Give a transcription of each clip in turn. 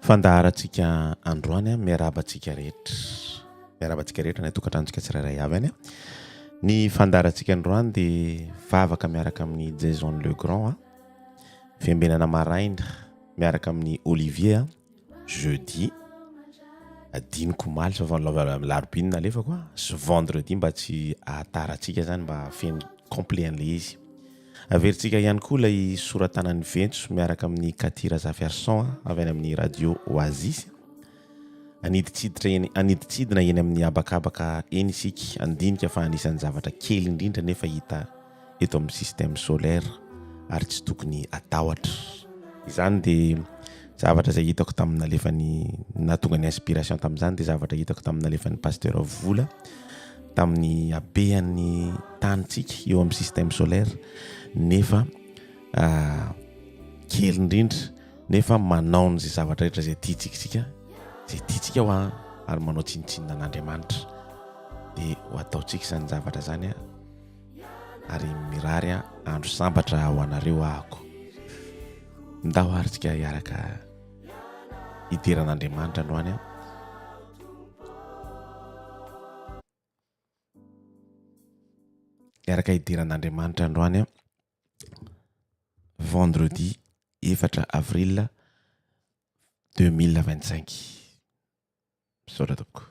Fandaharantsika androany a miarabantsika rehetra na tokantranontsika tsirairay avy any a. Ny fandaharantsika androany dia vavaka miaraka amin'ny Jason Legrand fiambenana maraina miaraka amin'ny Olivier jeudi adiniko maly larobiny nalefako sy vendredi mba tsy ahatarantsika zany mba feno complet an'le izy. Averintsika ihany koa ilay soratanan'ny Ventus miaraka amin'ny Katira Zafiarson avy any amin'ny radio Oasis. Aniditsidina eny amin'ny abakabaka eny isika andinika fa anisan'ny zavatra kely indrindra nefa hita eto amin'ny système solaire ary tsy tokony atahotra. Izany dia zavatra izay hitako tamin'ny nalefany nahatonga ny inspiration tamin'izany dia zavatra hitako tamin'ny nalefany pasteur Vola tamin'ny abehan'ny tanitsika eo amin'ny système solaire nefa kely indrindra nefa manao n'izay zavatra rehetra izay tiantsika ho ary manao tsinitsinina an'Andriamanitra dia ho ataontsika izany zavatra zany ary mirary andro sambatra ho anareo ahako. Ndao aritsika hiaraka hidiran'Andriamanitra androany vendredi 4 avril 2025. Misaotra tompoko.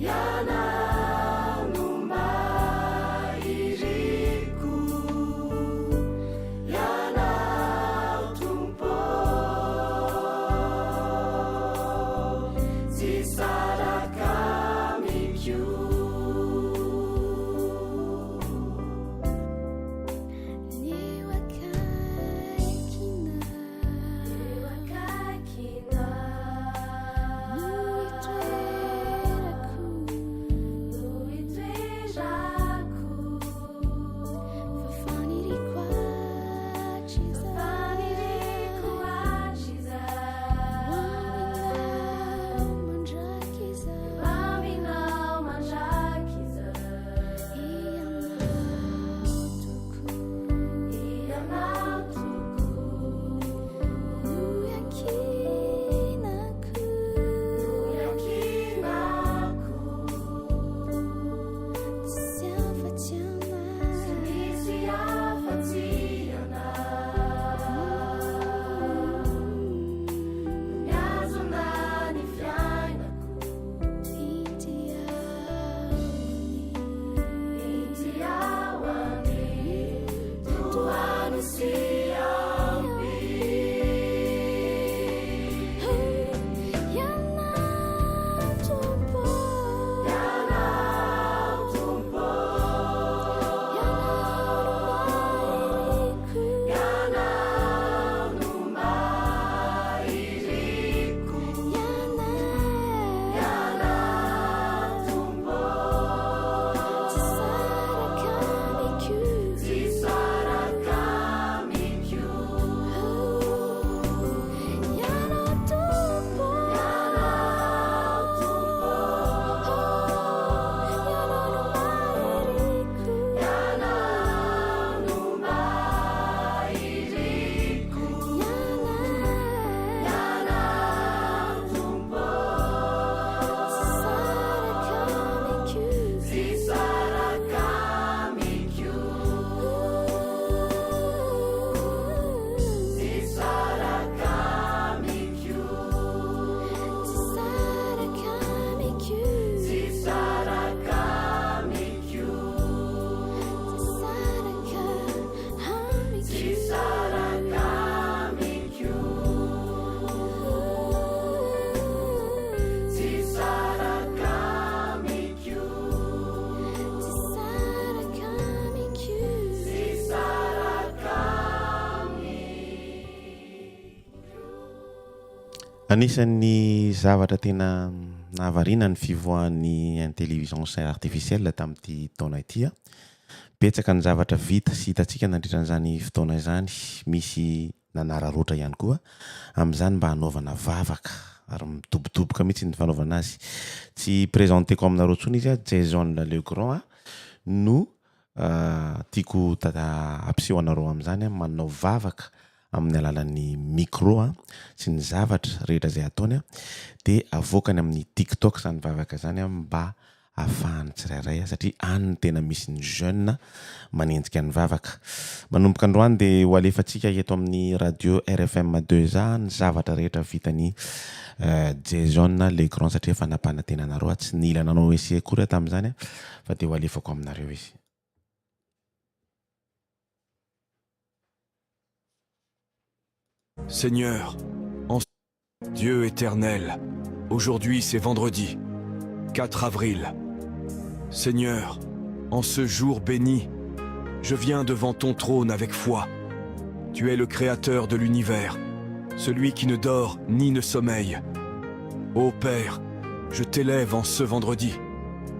Yeah. Anisan'ny zavatra tena nahavariana ny fivoahan'ny intelligence artificielle tamin'ity taona ity a. Betsaka ny zavatra vita sy hitantsika nandritran'izany fotoana izany. Misy nanararoatra ihany koa amin'izany mba hanaovana vavaka ary midobodoboka mihitsy ny fanaovana azy. Tsy présenteko aminareo intsony izy a, Jason Legrand no tiako ampiseho anareo amin'izany manao vavaka amin'ny alalan'ny micro sy ny zavatra rehetra izay ataony dia avoakany amin'ny TikTok izany vavaka izany mba ahafahany tsirairay satria any no tena misy ny jeune manenjika ny vavaka. Manomboka androany dia ho alefantsika eto amin'ny radio RFM 2A ny zavatra rehetra vitany Jason Legrand satria efa napana tena anareo tsy nila nanao essai akory tamin'izany fa dia ho alefako aminareo izy. Seigneur, en Dieu éternel, aujourd'hui c'est vendredi, 4 avril. Seigneur, en ce jour béni, je viens devant ton trône avec foi. Tu es le créateur de l'univers, celui qui ne dort ni ne sommeille. Ô Père, je t'élève en ce vendredi,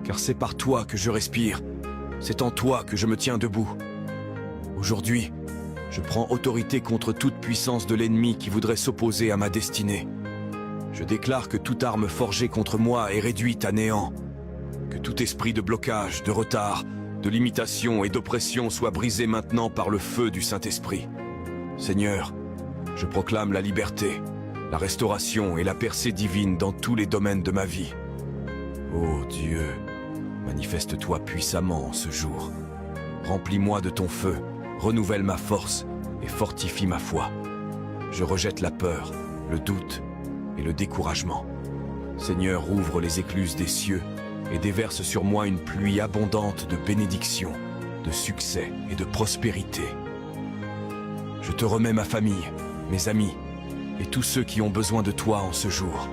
car c'est par toi que je respire, c'est en toi que je me tiens debout. Aujourd'hui, je prends autorité contre toute puissance de l'ennemi qui voudrait s'opposer à ma destinée. Je déclare que toute arme forgée contre moi est réduite à néant. Que tout esprit de blocage, de retard, de limitation et d'oppression soit brisé maintenant par le feu du Saint-Esprit. Seigneur, je proclame la liberté, la restauration et la percée divine dans tous les domaines de ma vie. Ô Dieu, manifeste-toi puissamment en ce jour. Remplis-moi de ton feu, renouvelle ma force et fortifie ma foi. Je rejette la peur, le doute et le découragement. Seigneur, ouvre les écluses des cieux et déverse sur moi une pluie abondante de bénédictions, de succès et de prospérité. Je te remets ma famille, mes amis et tous ceux qui ont besoin de toi en ce jour.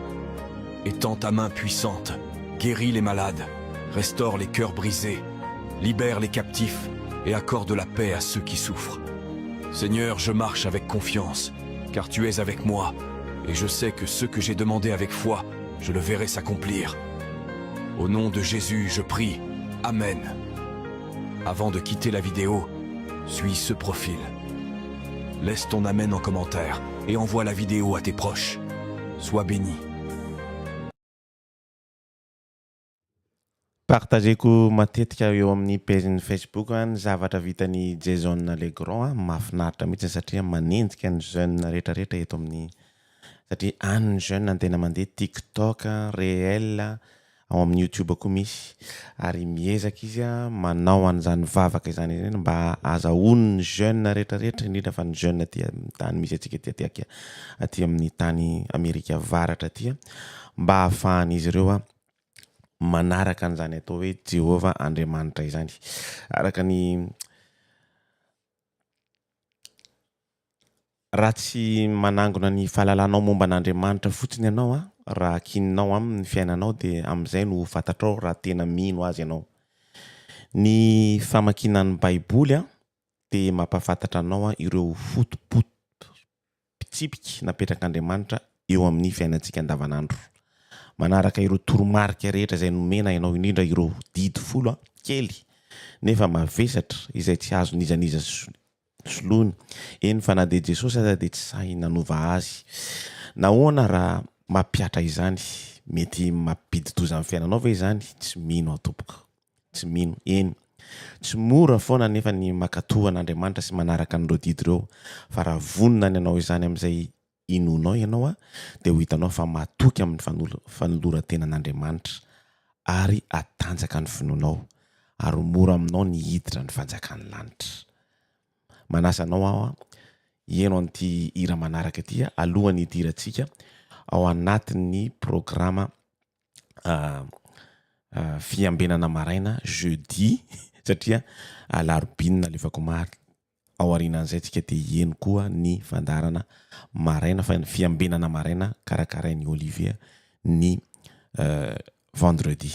Étends ta main puissante, guéris les malades, restaure les cœurs brisés, libère les captifs et accorde la paix à ceux qui souffrent. Seigneur, je marche avec confiance, car tu es avec moi, et je sais que ce que j'ai demandé avec foi, je le verrai s'accomplir. Au nom de Jésus, je prie. Amen. Avant de quitter la vidéo, suis ce profil. Laisse ton Amen en commentaire et envoie la vidéo à tes proches. Sois béni. Partageko matetika eo amin'ny page-ny Facebook ny zavatra vitan'ny Jason Legrand mahafinaritra mihitsy satria manenjika ny jeune rehetrarehetra eto amin'ny satria any ny jeune tena mandeha TikTok, réel ao amin'ny YouTube koa misy ary miezaka izy manao an'izany vavaka izany mba azahoany ny jeune rehetrarehetra indrindra fa ny jeune aty tany misy antsika aty amin'ny tany Amerika avaratra aty mba ahafahan'izy ireo manaraka an'izany atao hoe Jehovah Andriamanitra izany araka ny raha tsy manangona ny fahalalànao momba an'Andriamanitra fotsiny ianao raha kininao amin'ny fiainanao dia amin'izay no fantatrao raha tena mino azy ianao. Ny famakinan'ny Baiboly dia mampafantatra anao ireo pitsipika napetrak'Andriamanitra eo amin'ny fiainantsika andavanandro. Manaraka ireo toromarika rehetra izay nomena ianao indrindra ireo didy folo kely nefa mavesatra izay tsy azo nizaniza soloany. Eny fa na dia Jesosy aza dia tsy sahy nanova azy. Nahoana raha mampiatra izany mety mampidi-doza amin'ny fiainanao ve izany? Tsy mino tompoko. Tsy mino. Eny. Tsy mora foana nefa ny makatoha an'Andriamanitra sy manaraka an'ireo didy ireo fa raha vonona ny ianao izany amin'izay inonao ianao dia ho hitanao fa matoky amin'ny fanoloran-tenan'Andriamanitra ary atanjaka ny finoanao ary mora aminao ny hiditra ny fanjakan'ny lanitra. Manasa anao aho hieno an'ity hira manaraka ity alohan'ny hidirantsika ao anatin'ny programa fiambenana maraina jeudi satria alarobia alefako mary ao aorianan'izay tsika dia hieno koa ny fandarana maraina fa ny fiambenana maraina karakarain'ny Olivier ny vendredi.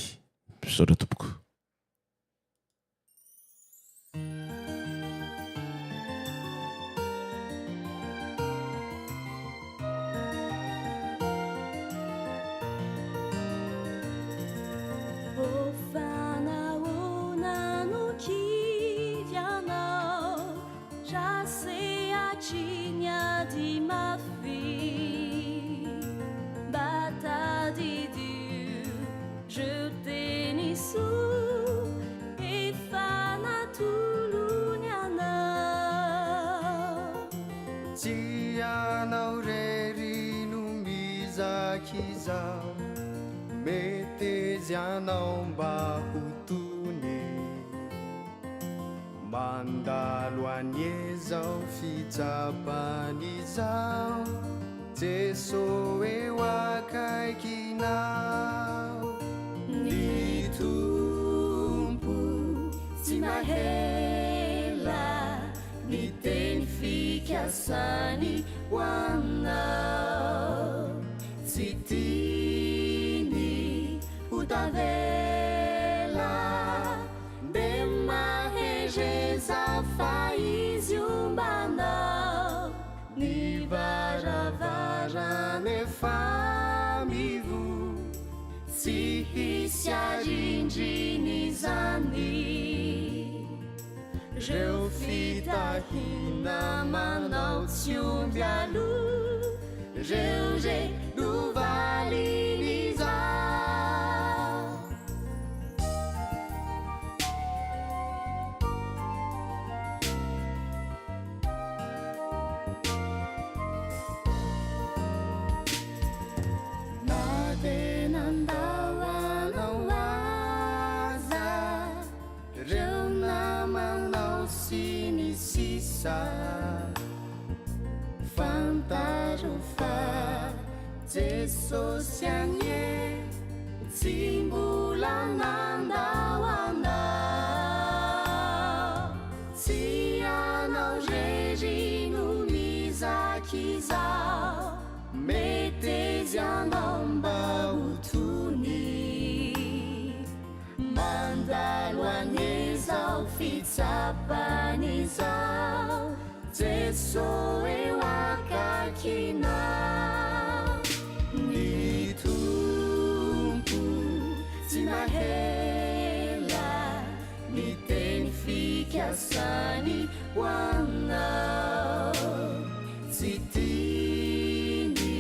Misaotra tompoko. Jesús efa natolony anao tsy anao rery no mizaky izao mety izy anao mba ho tony mandalo anyezao fitsapany izao Jesosy eo akaikinao ny tompo tsy mahela ny teny fikasany ho anao tsy tiany ho tavela mbe mahezeza fa izy ombanao ny varavarany efa mivo tsy hisy arindriny zany reo fitahina manao tsy omby aloha reo re novaliny izao na tena andao anao aza reo namanao sy ny sisa fantaro fa Jesosy anie tsy mbola nandao anao tsy anao rery no mizaky izao mety izy anao mba ho tony mandalo anyezao fitsapany izao Jesosy eo akaikinao ny tompo tsy mahela ny teny fikasany ho anao tsy tiany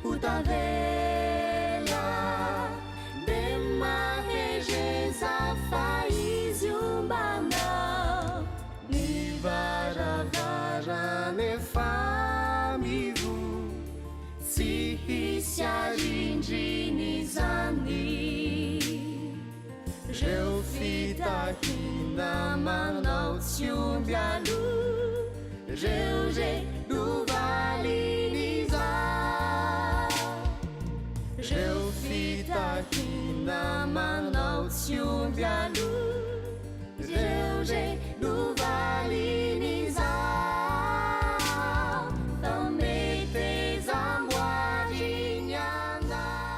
ho tavela mbe mahezeza fa izy ombanao ny varavarany efa mivo tsy hisy arindriny zany reo fitahina manao tsy omby aloha reo re novaliny izao reo fitahina manao tsy omby aloha reo re novaliny izao fa mety zamboariny anao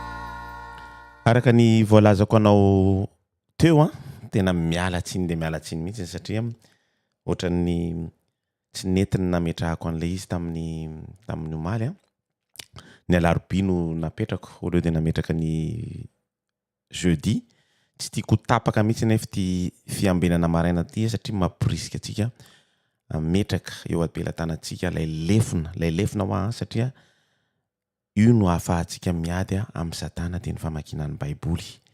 araka ny voalazako anao teo a tena mialatsiny de mialatsiny mihitsy satria ohatran'ny tsy netiny nametrahako an'ilay izy tamin'ny omaly a ny alarobia no napetrako au lieu de nametraka ny jeudi tsy tiako tapaka mihitsy nefa ty fiambenana maraina ty satria mampirisika atsika metraka eo abelantanantsika lay lefona ho satria io no ahafahantsika miady amin'ny satana dia ny famakinan'ny baiboly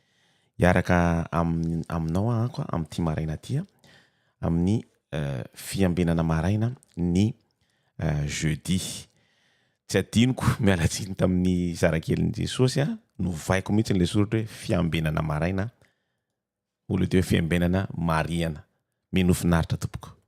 hiaraka aminao ahako amin'ity maraina ty amin'ny fiambenana maraina ny jeudi tsy adinoko mialatsiny tamin'ny zarakelin'i Jesosy novaiko mihitsy n'ilay soratra hoe fiambenana maraina au lieu de fiambenana mariana mino finaritra tompoko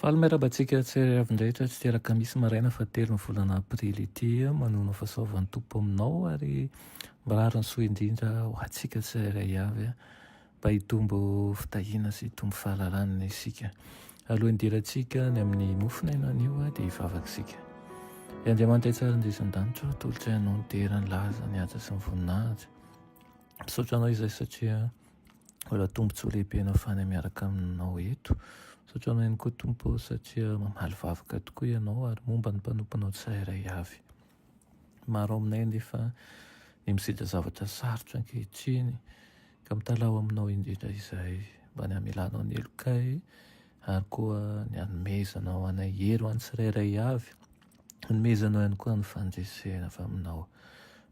Faly miarabantsika tsirairay avy-drehitra tsy teraka misy maraina fa 3 volana aprily ity manono fahasoavan'ny tompo aminao ary mbarary ny soa indrindra ho antsika tsirairay avy mba hitombo fitahiana sy hitombo fahalalana isika. Alohan'ny dirantsika ny amin'ny mofinaina io dia hivavaka i Andriamanitra tsara indrisan-danitra tolotra ianao ny tera ny laza ny asa sy ny voninahitra. Misaotra anao izay satria mbola tombontsoa lehibe nafany miaraka aminao eto. Misaotra anao ihany koa tompo satria mamaly vavaka tokoa ianao ary momba ny mpanomponao tsirairay avy. Maro aminay nefa ny misidra zavatra sarotra ankehitriny ka mitalao aminao indrindra izay mba ny hamelanao ny elokay ary koa ny hanomezanao anay hery ho an'ny tsirairay avy, hanomezanao ihany koa ny fandresena avy aminao.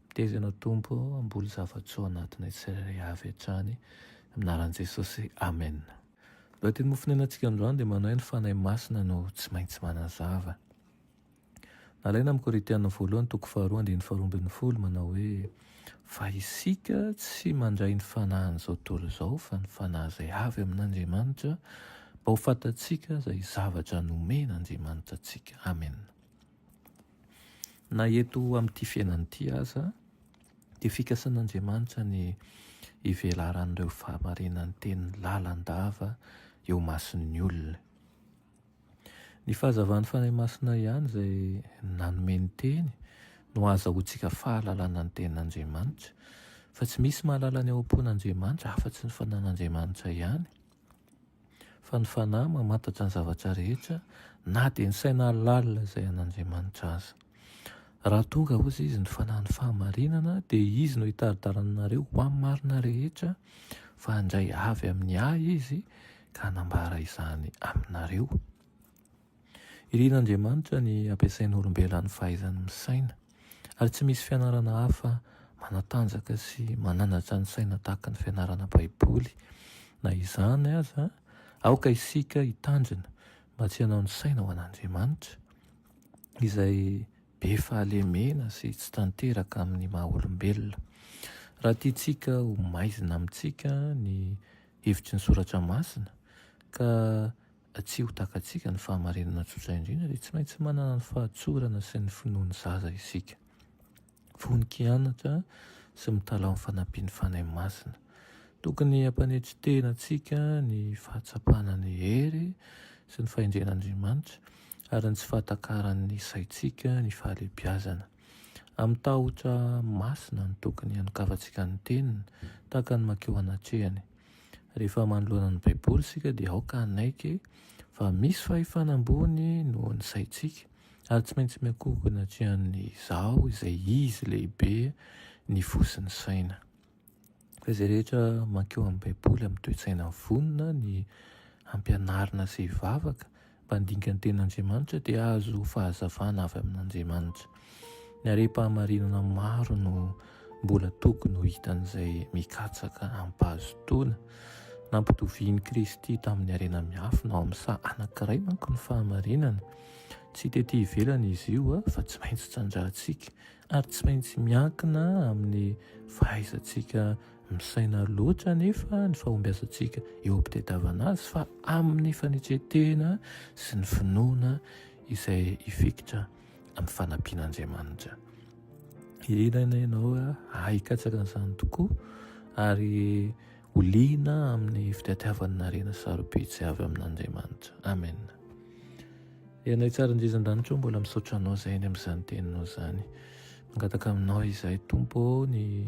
Miteza ianao tompo amboly zava-tsoa anatinay tsirairay avy hatrany aminaran'i Jesosy. Amen. Raha teny mofinainantsika androany dia manao ny fanahy masina no tsy maintsy manazava. Nalaina amin'ny Korinthiana 1:2-4 manao hoe fa isika tsy mandray ny fanahy an'izao tontolo izao fa ny fanahy izay avy amin'Andriamanitra mba ho fantatsika izay zavatra nomen'Andriamanitra antsika. Amen. Na eto amin'ity fiainan'ity aza dia fikasan'Andriamanitra ny ivelaran'ireo fahamarinan'ny teny lalandava eo mason'ny olona. Ny fahazavan'ny fanahy masina ihany izay nanome ny teny no azahoantsika fahalalana ny tenin'Andriamanitra, fa tsy misy mahalala ny ao am-pon'Andriamanitra afa-tsy ny fanahin'Andriamanitra ihany. Fa ny fanahy mamantatra ny zavatra rehetra na dia ny saina lalina izay an'Andriamanitra aza. Raha tonga ozy izy ny fanahy ny fahamarinana dia izy no hitaridaranareo ho amin'ny marina rehetra fa handray avy amin'ny ahy izy ka hanambara izany aminareo. Irian'Andriamanitra ny ampiasain'ny olombelona ny fahaizany misaina ary tsy misy fianarana hafa manatanjaka sy mananatra ny saina tahaka ny fianarana Baiboly. Na izany aza aoka isika hitandrina mba tsy hanao ny saina ho an'Andriamanitra izay be fahalemena sy tsy tanteraka amin'ny maha olombelona. Raha tiantsika ho maizina amintsika ny hevitry ny soratra masina ka tsy ho takantsika ny fahamarinana tsotra indrindra dia tsy maintsy manana ny fahatsorana sy ny finoany zaza isika. Vonin-kianatra sy mitalao amin'ny fanampian'ny fanahy masina. Tokony hampanetry tena antsika ny fahatsapana ny hery sy ny fahendren'Andriamanitra ary ny tsy fahatakaran'ny saintsika ny fahalehibiazana. Amin'ny tahotra masina ny tokony hanokavantsika ny teniny tahaka ny mankeo anatrehany. Rehefa manoloana ny Baiboly isika dia aoka hanaiky fa misy fahefanambony no ny saintsika ary tsy maintsy miankoko ny hatrehan'ny izao izay izy lehibe ny fosin'ny saina. Fa izay rehetra mankeo amin'ny Baiboly amin'ny toe-tsaina vonona ny ampianarina sy hivavaka mba handinika ny tenin'Andriamanitra dia azo fahazavana avy amin'Andriamanitra. Ny harem-pahamarinana maro no mbola tokony ho hitan'izay mikatsaka ampahazotoana. Nampitovian'i Kristy tamin'ny harena miafina ao amin'ny saha anankiray manko ny fahamarinana. Tsy tety ivelany izy io fa tsy maintsy trandrahantsika ary tsy maintsy miankina amin'ny fahaizantsika misaina loatra nefa ny fahombiazantsika eo am-pitadiavana azy fa amin'ny fanetretena sy ny finoana izay ifikitra amin'ny fanampian'Andriamanitra. Ilina ianao hikatsaka an'izany tokoa ary oliana amin'ny fitadiavan'ny narena sarobidy avy amin'Andriamanitra. Amen. Ianay tsara indrisan-danitra mbola misaotra anao izay ny amin'izany teninao izany. Mangataka aminao izay tompo ny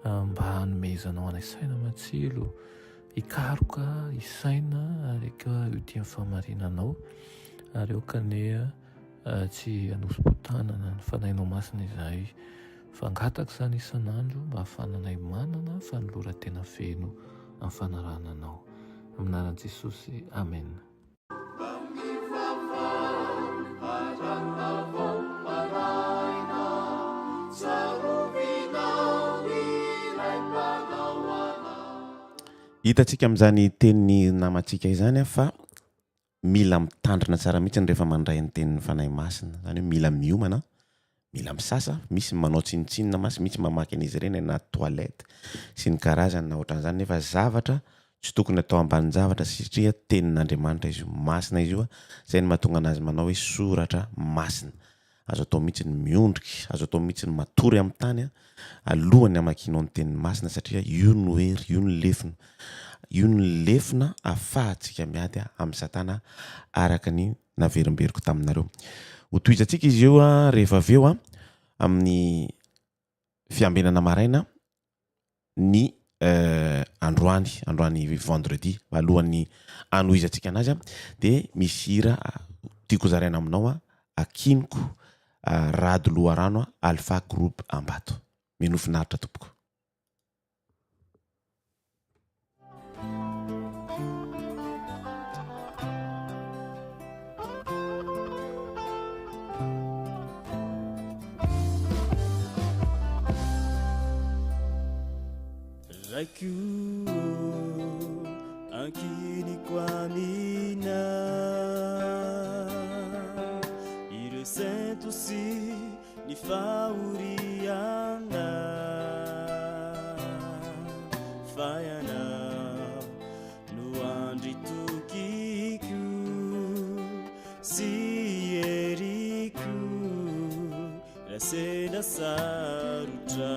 mba hanomezanao anay saina matsilo, hikaroka, hisaina ary koa io fahamarinanao ary aokane tsy hanosy-potanana ny fanahinao masina izay. Fangataka izany isan'andro mba hahafahananay manana fanoloran-tena feno amin'ny fanarananao. Aminaran'i Jesosy. Amen. Hitantsika amin'izany tenin'ny namantsika izany fa mila mitandrina tsara mihitsy rehefa mandray ny tenin'ny fanahy masina. Zany hoe mila miomana, mila misasa, misy manao tsinitsinina masy, misy mamaky an'izy ireny anaty toalety sy ny karazany na ohatran'izany. Nefa zavatra tsy tokony atao ambanin-javatra satria tenin'Andriamanitra izy io, masina izy io, izay ny mahatonga anazy manao hoe soratra masina. Azo atao mihitsy ny miondriky, azo atao mihitsy ny matory amin'ny tany alohany hamakianao ny tenin'ny masina satria io no hery, io no lefiny. io ny lefina afahantsika miady amin'ny satana araka ny naverimberiko taminareo. Ho toizantsika izy eo rehefa aveo amin'ny fiambenana maraina ny androany vendredi alohan'ny anoizantsika anazy dia misy hira tiako zaraina aminao akinoko rado loharano Alpha Group Ambato. Minofinaritra tompoko. Raikyo ankiny kwamina ireo sento sy ny fahoriana fayanao no andry tokiko sy eriko rasena sarotra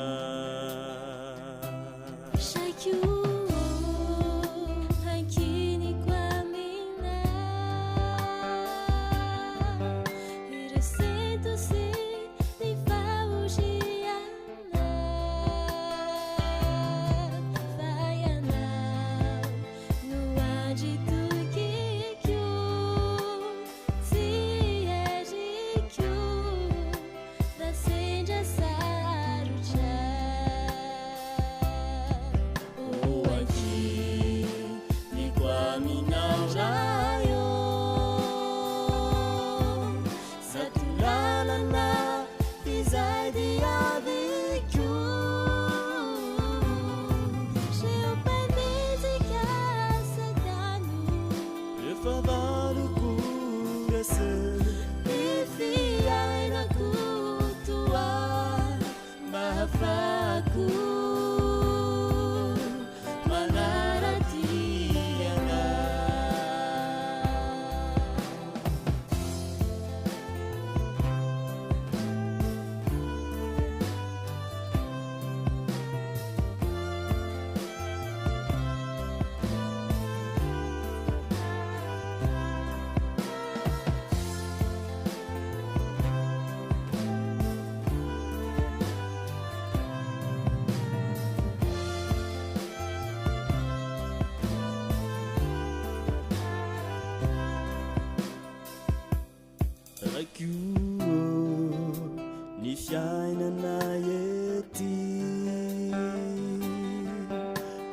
Ni fiainana ety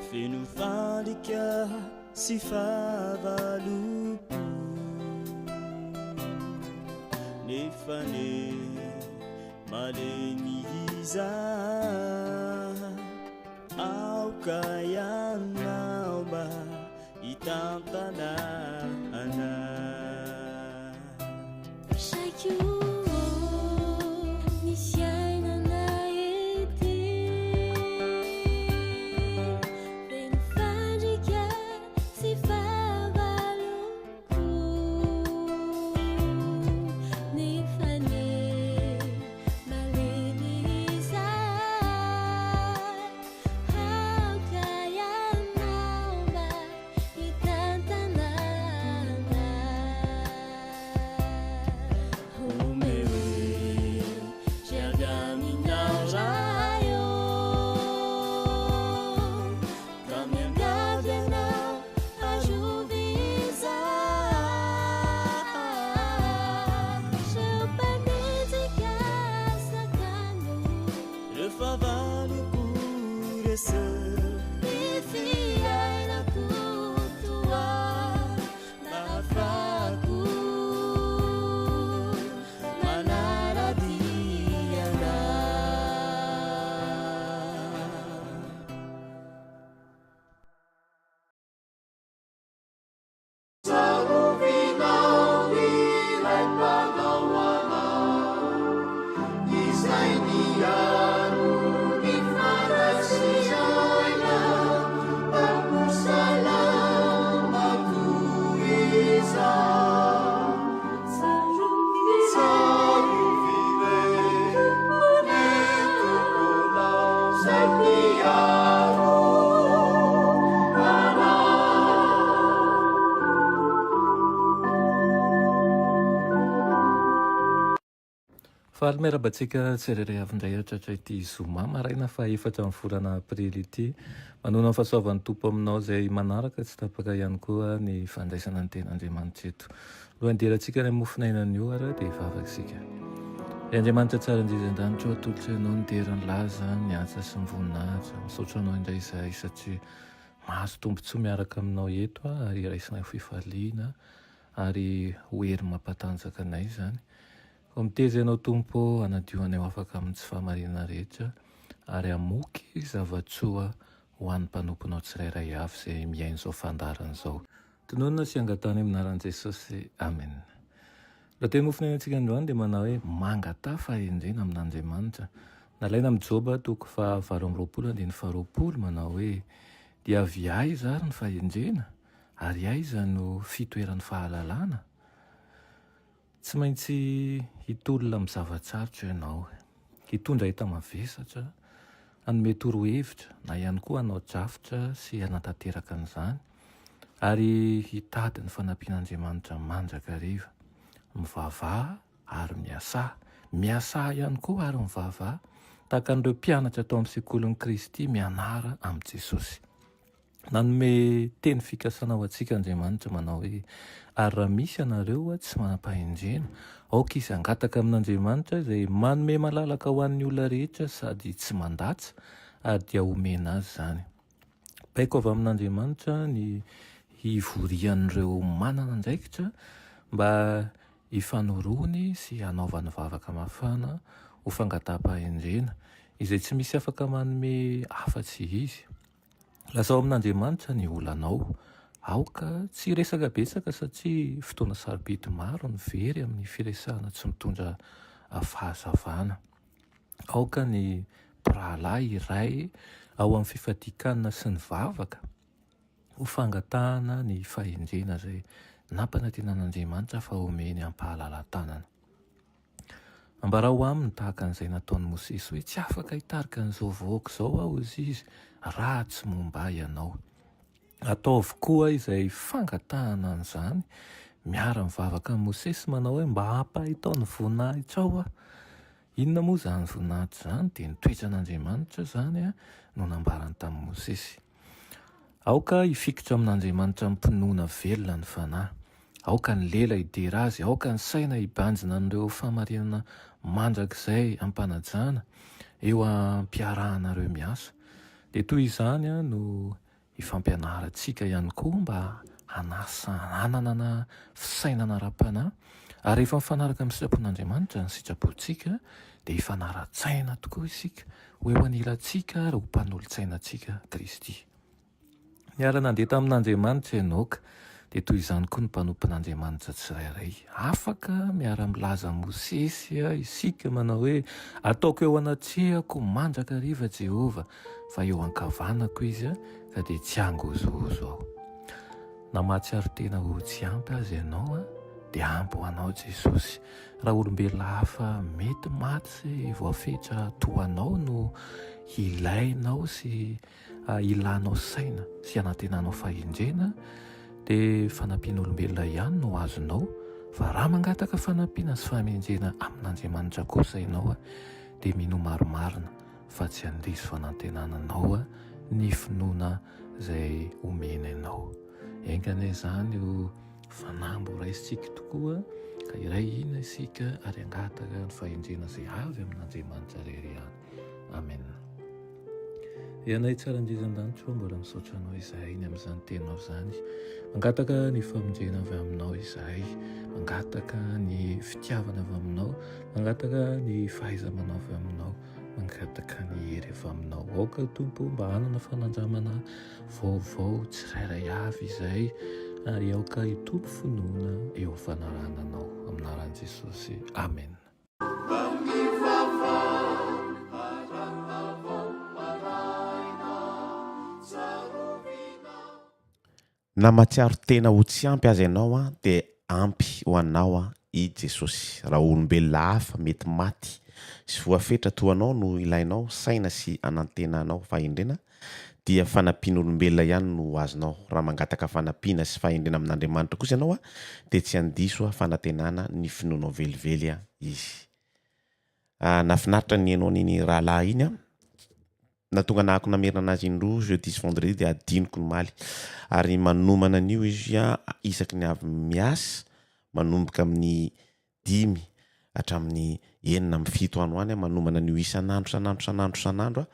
feno fandika sy fahavalopo nefa ne malemy iza aoka ianao mba hitantanana Tantana Faly miarabantsika tsirairay avindray atratra ity zoma maraina fa 4 amin'ny volana aprily ity. Manona ny fahasoavan'ny tompo aminao izay manaraka tsy tapaka ihany koa ny fandraisana ny ten'Andriamanitra eto. Alohan'ny derantsika ny mofinainan'io ara dia vavakisika. Andriamanitra tsara indrizy-an-danitra ho atolotra ianao ny derany laza ny asa sy ny voninahitra. Misaotra anao indray izahay satria mahazo tombontsoa miaraka aminao eto ary raisina fifaliana ary hoery mampatanjaka anay izany. Miteza ianao tompo hanadioanay afaka amin'ny tsy fahamarinana rehetra ary amoky zavatsoa ho an'ny mpanomponao tsirairay avy izay miaino izao fandarana izao. Tononona sy angatany aminaran'i Jesosy. Amen. Raha teny mofinainantsika androany dia manao hoe mangata fahendrena amin'Andriamanitra. Nalaina amin'ny Joba toko 8:20 manao hoe dia avy aiza ary ny fahendrena ary aiza no fitoeran'ny fahalalana. Tsy maintsy hitolona amin'ny zavatsarotra ianao, hitondra hita mavesatra, hanome torohevitra na ihany koa hanao drafitra sy hanatanteraka an'izany ary hitady ny fanampian'Andriamanitra mandrakariva. Mivavaha ary miasa ihany koa ary mivavaha tahaka an'ireo mpianatra tao amin'ny sekolin'i Kristy mianara amin'i Jesosy. Nanome teny fikasana ho antsika Andriamanitra manao hoe ary raha misy anareo tsy manam-pahendrena, aoka izy angataka amin'Andriamanitra izay manome malalaka ho an'ny olona rehetra sady tsy mandatsy ary dia omena azy izany. Baiko avy amin'Andriamanitra ny hivorian'ireo manana andraikitra mba hifanorony sy hanaovany vavaka mafana ho fangataham-pahendrena izay tsy misy afaka manome afa-tsy izy. Lazao amin'Andriamanitra ny olanao. Aoka tsy resaka betsaka satria fotoana sarobidy maro ny very amin'ny firesahana tsy mitondra fahazavana. Aoka ny mpirahalahy iray ao amin'ny fifadikanana sy ny vavaka ho fangatahana ny fahendrena izay nampanantenan'Andriamanitra fa omeny ampahalala-tanana. Ambarao aminy tahaka an'izay nataon'i Mosesy hoe tsy afaka hitarika an'izao vahoaka izao aho izy raha tsy momba ianao. Ataovy koa izay fangatahana an'izany miara-mivavaka amin'ny Mosesy manao hoe mba hampahitao ny voninahitra aho. Inona moa izany voninahitra izany? Dia ny toetran'Andriamanitra izany no nambarany tamin'i Mosesy. Aoka hifikitra amin'Andriamanitra mipinoana velona ny fanahy. Aoka ny lela hidera azy, aoka ny saina hibanjina an'ireo fahamarinana mandrakizay ampanajana eo am-piarahanareo miasa. Dia toy izany no ifampianarantsika ihany koa mba hananana fisainana ara-panahy ary rehefa mifanaraka amin'ny sitrapon'Andriamanitra ny sitrapontsika dia hifanara-tsaina tokoa isika ho eo anilantsika ary ho mpanolo-tsainantsika Kristy. Niara nandeha tamin'Andriamanitra Enoka dia toy izany koa ny mpanompon'Andriamanitra tsirairay. Afaka miara-milaza Mosesy isika manao hoe ataoko eo anatrehako mandrakariva Jehova fa eo ankavanako izy ka dia tsy angozozo aho. Na mahatsiaro tena ho tsy ampy azy ianao dia ampy ho anao Jesosy. Raha olombelona hafa mety maty sy voafetra toanao no ilainao sy ilanao saina sy hanantenanao fahendrena dia fanampian'olombelona ihany no azonao. Fa raha mangataka fanampiana sy fahamendrena amin'Andriamanitra kosa ianao dia mino maromarina fa tsy handrisy fanantenananao ny finoana izay omena ianao. Engana izany ho fanambo raisitsika tokoa ka iray ina isika ary angataka ny fahendrena izay avy amin'Andriamanitra rery ihany. Amen. Ianay tsara indrizy-an-danitra mbola misaotra anao izahay ny amin'izany teninao izany. Mangataka ny famonjena avy aminao izahay, mangataka ny fitiavana avy aminao, mangataka ny fahaiza-manao avy aminao, mangataka ny hery avy aminao. Aoka Tompo mba hanana fanandramana vaovao tsirairay avy izay ary aoka hitompo finoana eo fanarananao aminaran'i Jesosy. Amen. Na matsiaro tena ho tsy ampy azy ianao dia ampy ho anao i Jesosy. Raha olombelona hafa mety maty sy voafetra toanao no ilainao saina sy anantenanao fahendrena dia fanampian'olombelona ihany no azonao. Raha mangataka fanampiana sy fahendrena amin'Andriamanitra kosa ianao dia tsy handiso fanantenana ny finoanao velively izy. nafinaritra ny anao niny rahalahy iny a natonga nahako namerina anazy indroa jeudi sy vendredi dia adiniko ny maly ary manomana an'io izy a isaky ny avy miasa manomboka amin'ny 5 hatramin'ny 7 andro any manomana an'io isan'andro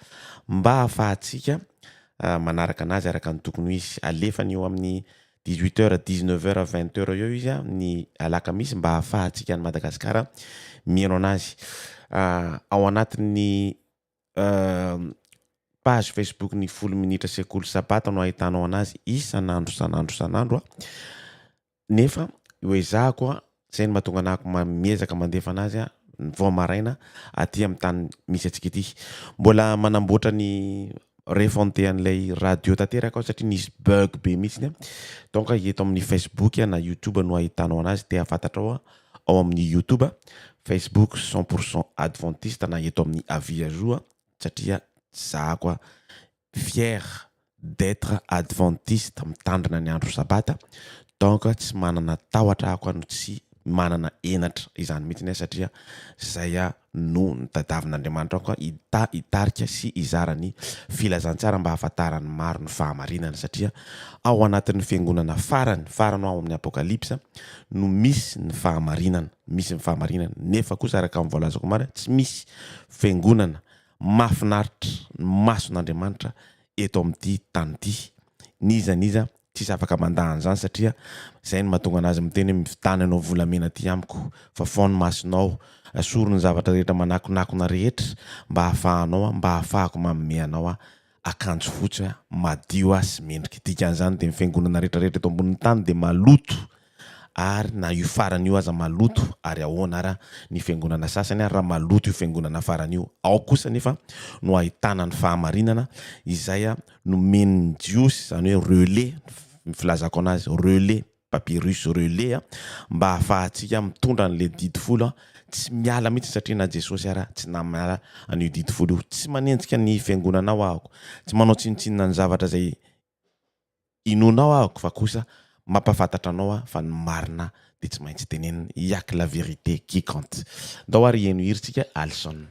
mba ahafahantsika manaraka anazy araka ny tokony izy alefany eo amin'ny 18h 19h 20h eo izy a ny alakamisy mba ahafahantsika ny Madagasikara mihaino anazy ao anatin'ny page Facebook ny 10 minitra sekoly sabata no ahitanao anazy isan'andro nefa hoezahako zay ny mahatonga anahako miezaka mandefa anazy vao maraina aty amin'ny tany misy atsika ity mbola manamboatra ny refonte an'ilay radio tanteraka satria nisy bug be mihitsy donc eto amin'ny Facebook na YouTube no ahitanao anazy te afatatrao ao amin'ny YouTube Facebook 100% Adventiste na eto amin'ny avis à jour satria zahako fier d'être adventiste mitandrina ny andro sabata donc tsy manana tahotra ako no tsy manana enatra izany mihitsy satria zay no nitadavin'Andriamanitra ako hitarika sy hizarany filazantsara mba hahafantarany maro ny fahamarinana satria ao anatin'ny fiangonana farany ao amin'ny apokalipsa no misy ny fahamarinana nefa kosa araka amin'ny voalazako mara tsy misy fiangonana mahafinaritra mason'Andriamanitra eto amin'ity tany ity niza tsisy afaka mandahany zany satria zay ny mahatonga anazy miteny mitany anao volamena ty amiko fa fony masonao asoro ny zavatra rehetra manakonakona rehetra mba hahafahanao mba hahafahako manome anao akanjo fotsy madio sy mendrika dikan'izany dia ny fiangonana rehetrarehetra eto ambonin'ny tany dia maloto ary na io farany io aza maloto ary ahoana ara ny fiangonana sasany raha maloto io fiangonana farany io ao kosa nefa no ahitana ny fahamarinana izay no men'ny jiosy zany hoe relais filazako anazy relais papyrus relais mba hahafahantsika mitondra an'le didy folo tsy miala mihitsy satria na Jesosy ara tsy namiala an'io didy folo io tsy manenjika ny fiangonanao ahako tsy manao tsinitsinina ny zavatra zay inonao ahako fa kosa mampafantatra anao fa ny marina dia tsy maintsy tenenina yak la vérité qui compte ndao ary eno hiritsika Alson.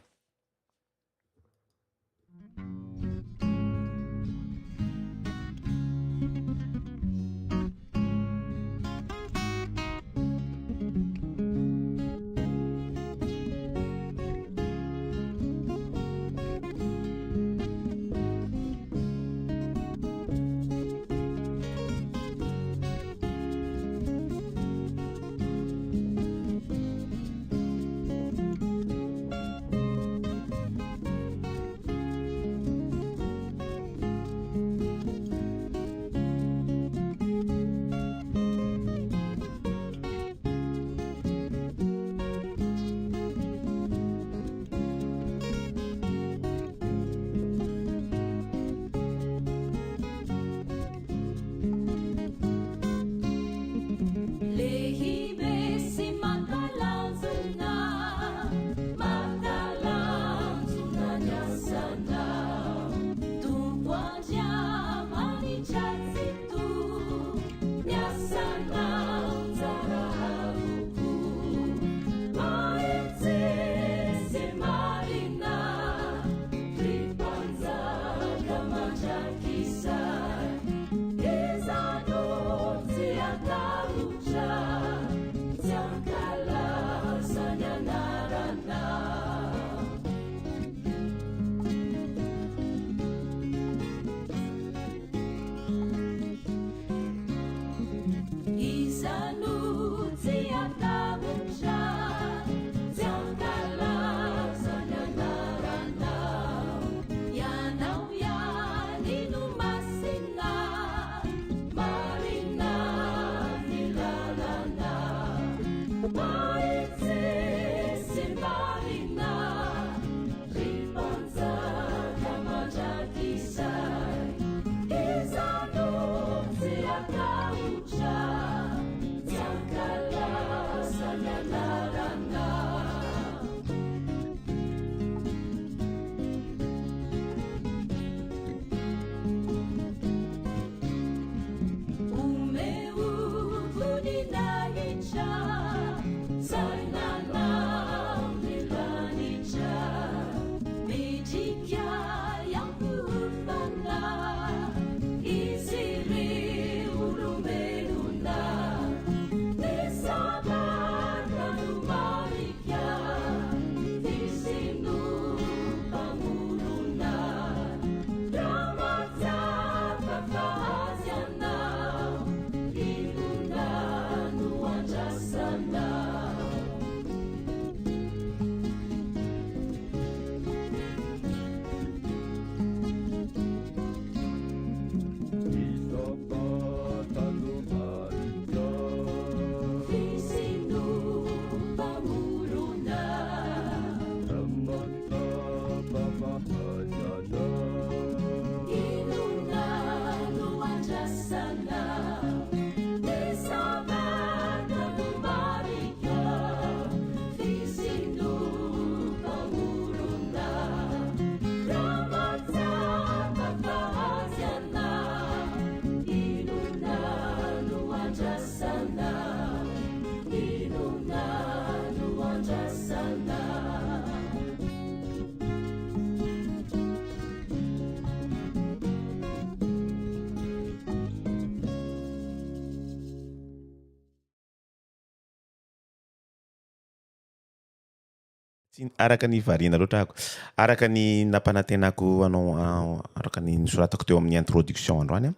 araka ny variana loatra ako araka ny nampanantenako anao araka ny nisoratako teo amin'ny introduction androany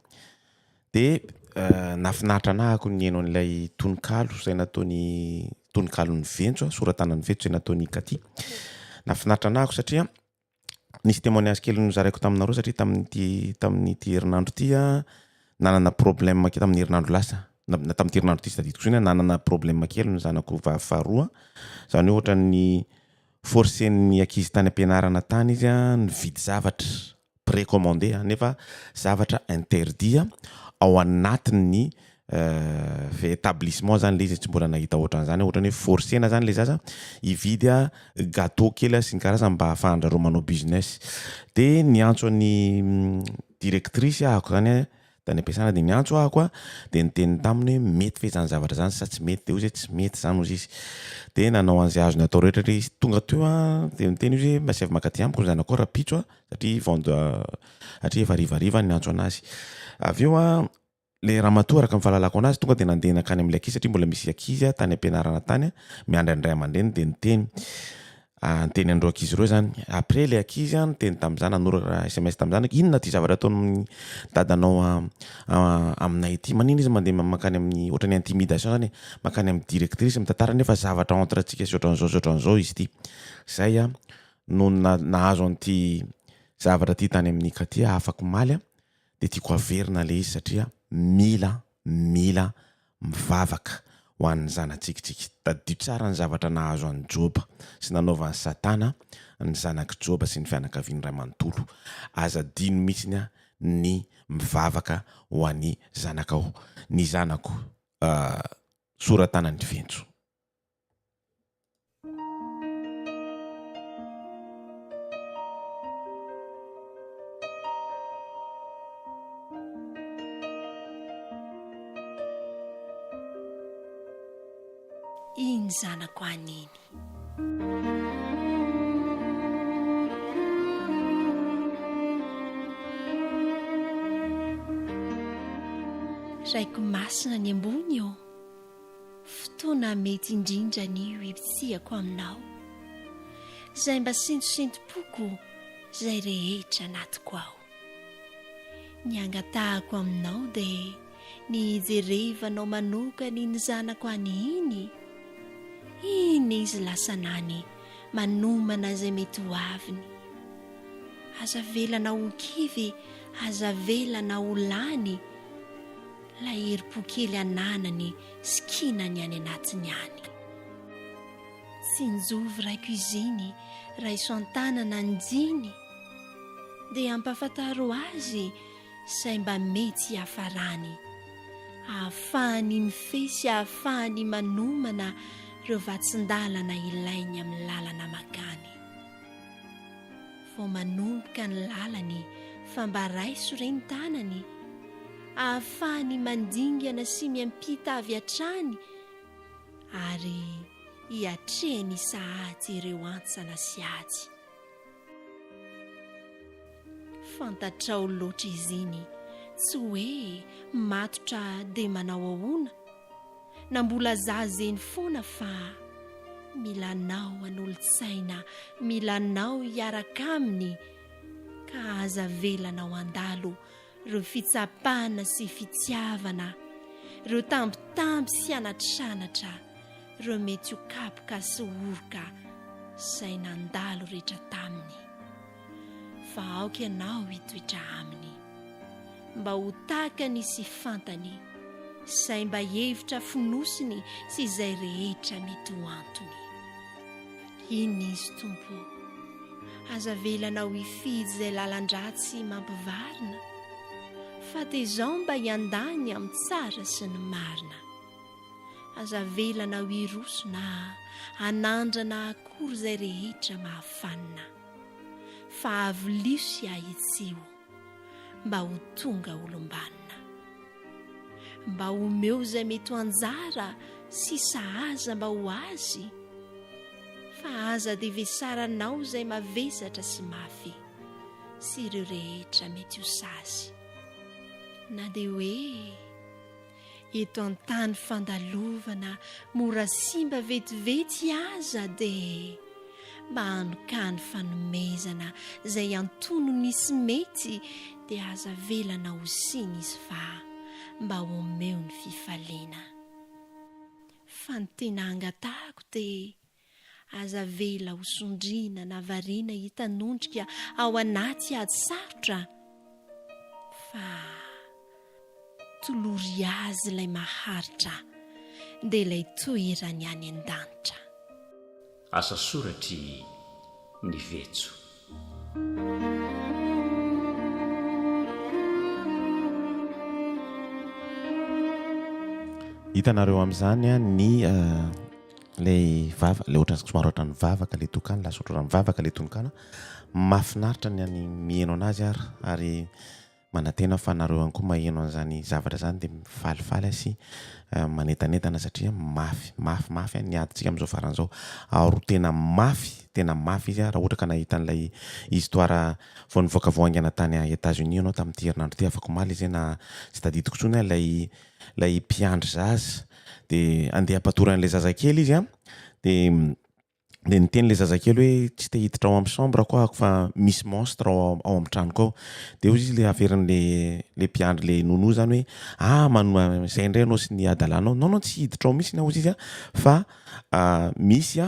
de nafinaritra anahako ny eno an'ilay tononkalo zay nataony tononkalo ny ventsy soratanany ventsy zay nataony Katy nafinaritra anahako satria nisy témoignage kely nozaraiko taminareo satria tamin'ity herinandro ty nanana problème kely tamin'ny herinandro lasa tamin'ity herinandro ty sy tadidiko zany nanana problème kely ny zanako faharoa zany hoe ohatran'ny forcen'ny ankizy tany ampianarana tany izy nividy zavatra précommandé nefa zavatra interdit ao anatin'ny établissement zany le izy tsy mbola nahita ohatran'izany ohatran'ny hoe forcena zany le zaza hividy gâteau kely sy ny karazany mba ahafahandrareo manao business de niantso ny directrice ahako zany tany ampiasana de niantso ahako de niteny taminy hoe mety fe zany zavatra zany sa tsy mety de ozy tsy mety zany ozy izy de nanao an'izay azony atao rehetra izy tonga teo de niteny izy hoe mba sy avy makaty amiko zanako rapitso satria satria efa rivariva niantso anazy avy eo le ramatoa araka ny fahalalako anazy tonga de nandeha nakany amin'ilay ankizy satria mbola misy ankizy tany ampianarana tany miandry andray aman-dreny de niteny andreo ankizy reo zany après le ankizy niteny tamin'izany nanoraka SMS tamin'izany inona ty zavatra ataony dadanao aminay ity manino izy mandeha makany amin'ny ohatran'ny intimidation zany makany amin'ny directrice mitantara nefa zavatra entre antsika sy ohatran'izao izy ity zay no nahazo an'ity zavatra ty tany amin'ny Katy afaka maly de tiako averina le izy satria mila mivavaka ho an'ny zanatsikitsika tadio tsara ny zavatra nahazo an'ny Joba sy nanaovan'ny Satana ny zanak' Joba sy ny fianakaviany ray manontolo aza dino mihitsiny ny mivavaka ho an'ny zanakao ny zanako soratanany ventso. Iny zanako aniny raiko masina ny ambony eo fotoana mety indrindra ny ipitsihako aminao zay mba sentosentopoko zay rehetra anatiko ao ny angatahako aminao de ny jerevanao manokany ny zanako any iny izy lasanany manomana zay mety ho aviny aza velana ho kivy aza velana ho lany la herim-pokely ananany sy kinany any anatiny any sy njovy raiko iziny raha iso an-tanana ny diny dia ampafantaro azy say mba mety hafarany ahafahany mifesy ahafahany manomana reo vatsin-dalana ilainy amin'ny lalana makany vao manomboka ny lalany fa mba raiso reny tanany ahafahany mandingana sy miampita avy hatrany ary hiatrehany sahaty ireo antsana sy aty fantatrao loatra iziny tsy hoe matotra de manao ahoana na mbola zazeny foana fa milanao an'olo-tsaina milanao hiaraka aminy ka aza velanao andalo reo fitsapana sy fitiavana reo tambitamby sy anatranatra reo mety ho kapoka sy oroka say nandalo rehetra taminy fa aoka ianao hitoetra aminy mba ho takany sy fantany say mba hevitra finosiny sy izay rehetra mety ho antony iny izy tompo aza velanao hifidy izay lalan-dratsy mampivarina fa tezao mba hiandany amin'ny tsara sy ny marina aza velanao hirosona anandrana akory izay rehetra mahafanina fa avolio sy ahitsio mba ho tonga olombanina mba homeo izay mety ho anjara sy sahaza mba ho azy fa aza dia vesaranao izay mavesatra sy mafy sy ireo rehetra mety ho sasy na dia hoe eto an-tany fandalovana mora simba vetivety aza dia mba hanokany fanomezana izay antono nisy mety dia aza velana ho siny izy fa mba homeo ny fifalena. Fa ny tena angatahako dia aza vela ho sondrina na variana hitanondrika ao anaty ady sarotra fa tolory azy ilay maharitra dia ilay toerany any an-danitra. Asa soratry ny vetso. Hitanareo amin'izany ny lay vava lay ohatran'ny somary ohatran'ny vavaka lay tokana lasa ohatran'ny vavaka lay tononkana mahafinaritra ny any mihaino anazy ary manantena fa nareo ihany koa maheno an'izany zavatra zany dia mifalifaly sy manetanetana satria mafy ny adintsika amin'izao faran'izao ary tena mafy izy raha ohatra ka nahita an'ilay histoire vao nivoaka voangana tany a États-Unis ianao tamin'ity herinandro ity afaka omaly izy na tsy tadidiko tsony lay mpiandry zaza dia andeha hampatorana an'ilay zazakely izy dia niteny ilay zazakely hoe tsy te hiditra ao amin'ny chambre koa ako fa misy monstre ao amin'ny tranoko ao. Dia izy ilay averin'ilay mpiandry ilay nono zany hoe izay indray ianao sy ny adalanao non tsy hiditra ao mihitsy ny ao izy fa misy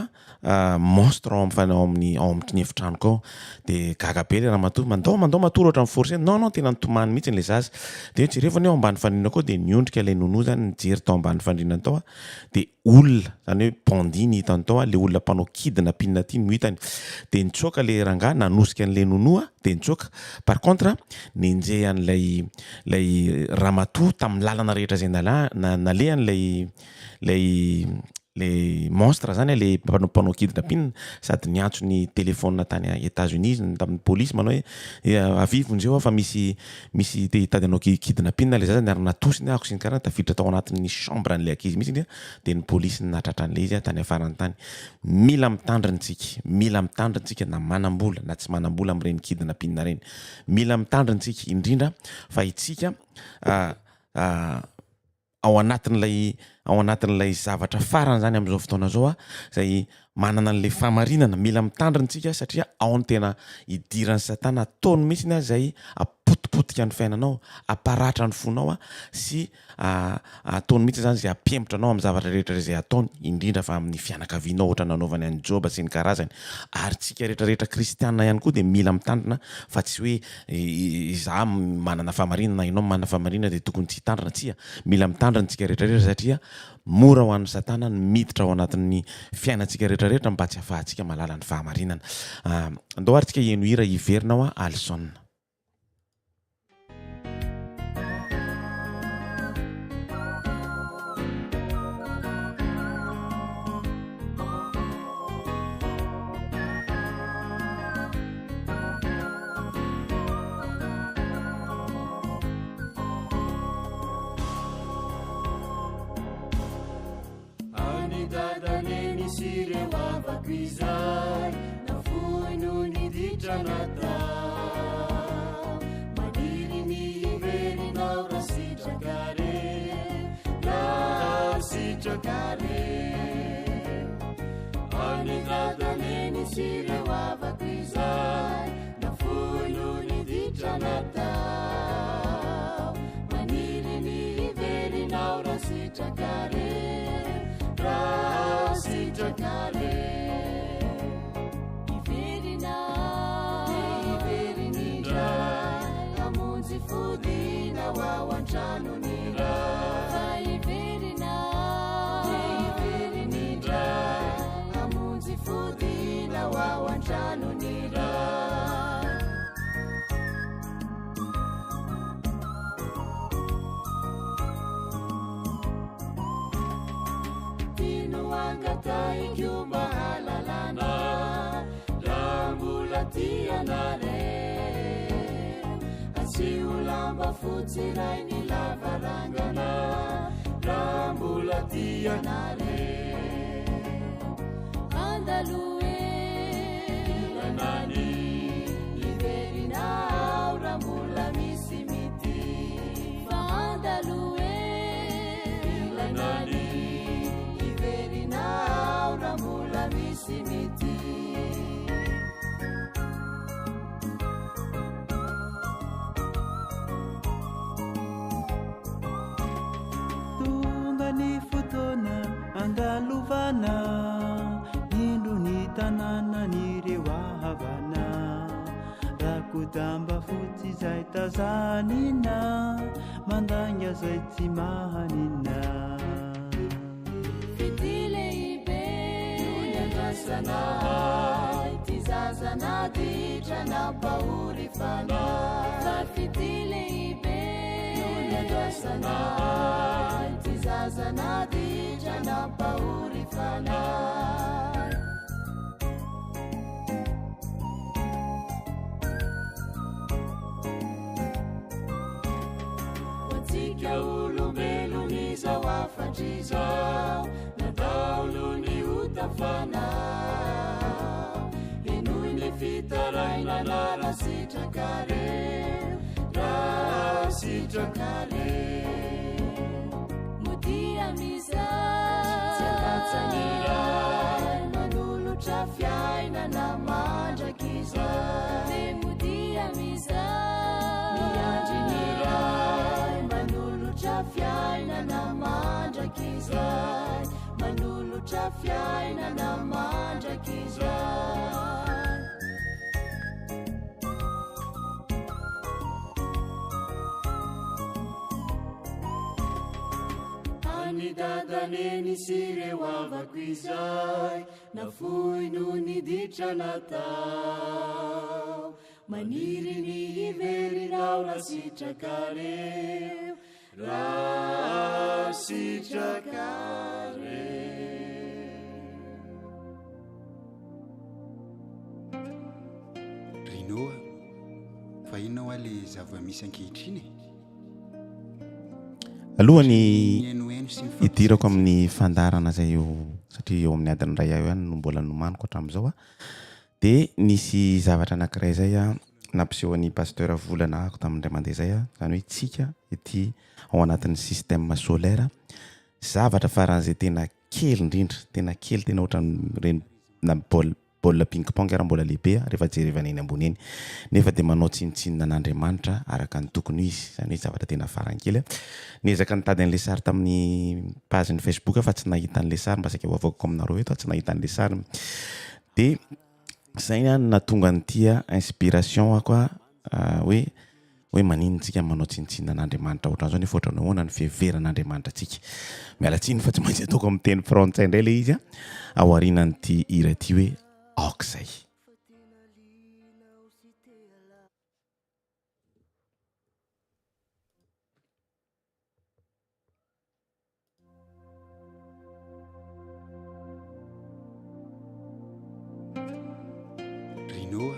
monstre ao amin'ny efitranoko ao. Dia gaga be ilay ramatoa mandao matory ohatran'ny forcé non tena nitomany mihitsy ilay zaza. Dia jerevany ao ambany fandriana koa dia niondrika ilay nono zany nijery tao ambany fandriana tao dia olona zany hoe bandiny hitany tao ilay olona mpanao kidina pinina ty no hitany dia nitsoaka ilay rangahy nanosika an'ilay nono dia nitsoaka. Par contre nenjeh an'ilay ramatoa tamin'ny lalana rehetra izay nalehany lay monstre zany lay mpanao kidina pinina sady niantso ny telefônina tany a États-Unis tamin'ny polisy manao hoe avivonjeo fa misy te hitady anao kidina pinina lay zaza ary natosiny ako sy ny karaha tafiditra tao anatin'ny chambre an'ilay ankizy mihitsy izy dia ny polisy natratra an'ilay izy tany afarany tany. Mila mitandrintsika na manam-bola na tsy manam-bola amin'ireny kidina pinina reny. Mila mitandrintsika indrindra fa itsika ao anatin'ilay zavatra farany zany amin'izao fotoana zao izay manana an'ilay fahamarinana. Mila mitandrintsika satria ao ny tena idiran'ny satana ataony mihitsy izay apotipotika ny fiainanao, aparatra ny fonao sy ataony mihitsy zany izay ampembotra anao amin'ny zavatra rehetra izay ataony indrindra fa amin'ny fianakavianao ohatra nanaovany any Joba sy ny karazany. Ary tsika rehetrarehetra kristianina ihany koa dia mila mitandrina fa tsy hoe izaho manana fahamarinana ianao manana fahamarinana dia tokony tsy hitandrina tsia. Mila mitandrina tsika rehetrarehetra satria mora ho an'ny satana ny miditra ao anatin'ny fiainantsika rehetrarehetra mba tsy hahafahantsika malala ny fahamarinana. Andao ary tsika hihaino hira hiverinao Alison. Izay na foi no niditra nata maniry ny iverinao raha sitrakare anidradaleny sireo avako izay na foi no niditra nata maniry ny iverinao raha sitrakare Fudina wa wanchano nira Iverina nira Amunzi fudina wa wanchano nira Tino wangata ikiumba halalana Rambulatia nare Siulamba futsirai ni lavarangana Rambulatia nare Andalue Ilanani Iverina Rambula misimiti Andalue Ilanani Iverina Rambula misimiti andalovana indro ny tanàna nireo ahavana rakodamba fotsy zay tazanina mandanga zay tsy mahanina fety lehibe ny andrasanay ty zazana ditranampahory fanay fa fety lehibe ny andrasanay ty zazana ditranampahory fanay watsika olombeloni zao afatrizao nataolony utafana inoiny fitaraina na rasitrakare rasitrakare modia mizay tsapatsaniray manolotra fiainana mandrakizay te modia mizay miandriniray manolotra fiainana mandrakizay manolotra fiainana mandrakizay dadaneny sireo avako izay nafoy no niditra natao maniry ny hiverinao rasitrakareo rasitrakareo rinoa fa inona hoa le zava misy ankehitriny alohany hidirako amin'ny fandarana zay io satria eo amin'ny adiny ray aho ihany no mbola nomaniko hatramin'izao a dia nisy zavatra anankiray zay a nampiseho an'ny pasteur volana ako tamindray mandeha zay a zany hoe tsika ety ao anatin'ny système solaire zavatra faran'izay tena kely indrindra tena kely tena ohatran'ireny na baolina ping-pong raha mbola lehibe rehefa jerevana eny ambony eny nefa dia manao tsinitsinina an'Andriamanitra araka ny tokony izy zany hoe zavatra tena farankely niezaka nitady an'ilay sary tamin'ny page-ny Facebook fa tsy nahita an'ilay sary mba saika hoavakako aminareo eto tsy nahita an'ilay sary dia zay ihany natonga nytia inspiration ako hoe maninontsika manao tsinitsinina an'Andriamanitra ohatran'izao nefa ohatrany ahoana ny fiheveran'Andriamanitra antsika miala tsiny fa tsy maintsy ataoko amin'ny teny frantsay indray ilay izy ao aorianan'ity hira ty hoe aoka zay rinoa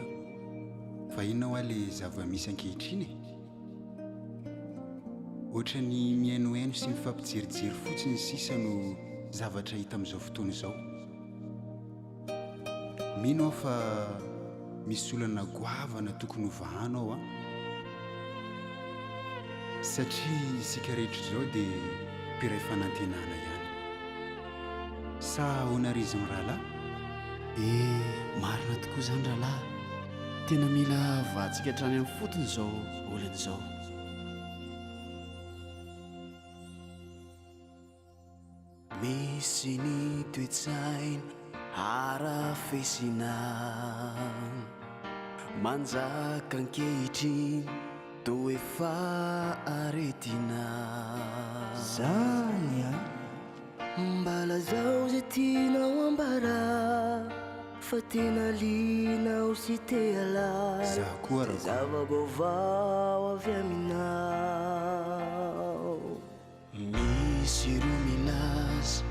fa inona hoa le zava misy ankehitriny ohatra ny miainoaino sy mifampijerijery fotsiny sisa no zavatra hita amin'izao fotoana izao mino aho fa misy olana goavana tokony hovahanao a satria isika rehetra izao dia mpiray fanantenana ihany sa ahoana rizony rahalahy marina tokoa zany rahalahy tena mila vahantsika hatrany amin'ny fotony izao olana izao misy ny toetsaina arafesina manjaka ankehitriny to efa aretina zany a mbala zao zay tianao ambara fa tena linao sy teala za koa zava-baovao avy aminao misy ro milaza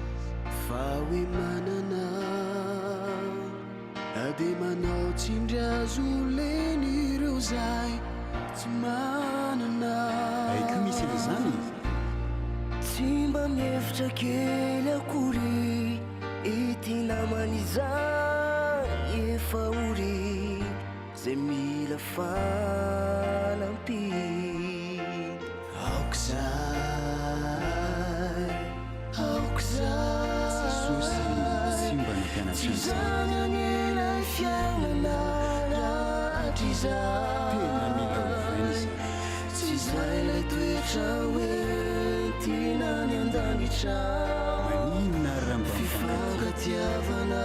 fa hoe manana ade manao tsindrazo leny ireo zay tsy manana aiko misy le zany tsy mba miefitra kely akory ity naman'izay efa ory zay mila fanampy aok'zay sosy tsy mba nampianatra zany anelay fiainana rahatry zay tena mila ovainy zay tsy zay lay toetra hoe tina ny an-danitra maninona raha mba fitiavana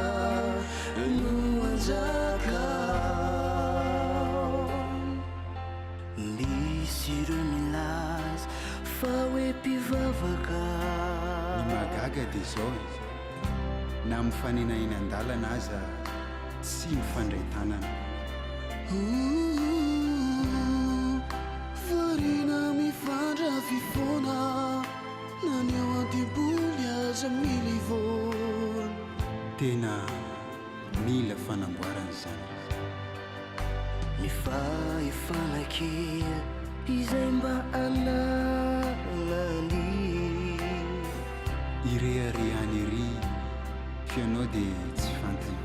no anjaka misy ireo milaza fa hoe mpivavaka ny magaga dia zao na mifanena eny an-dalana aza tsy mifandray tanana varina mifandra fifona na ny ao antiboly aza mila ivona tena mila fanamboarana izany mifahifanakely izay mba ananany ireharehany ery fianao dia tsy fantany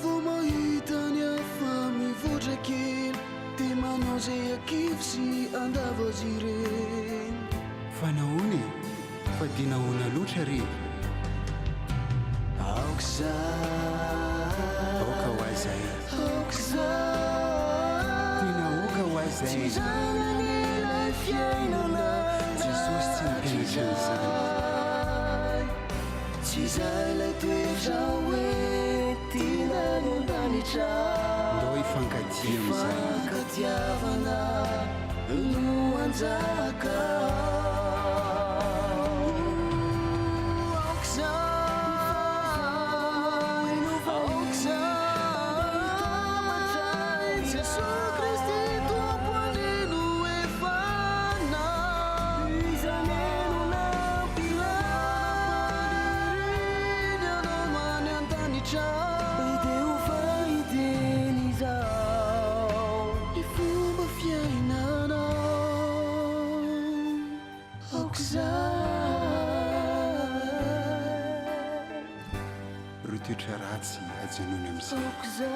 vao mahitany afa mivoatra kely dia manao zay akivy sy andavazy ireny fa nahoany fa dia nahoana loatra re aokza aoka ho azay aokza tena aoka ho azay tsy zanany ilay fiainana jesosy tsy nampianatra an'izany tsy zay ilay toetra hoe tiana nondanitra ndao hifankatia amin'izay fankatiavana no anjaka aokza aokza Jesús Kristy tomponino efana izaneno nampilana paniriry anao many an-tanitra dia ho fahiteny izao ny fomba fiainana aokza ro toetra ratsy ajanony amin'izay aokza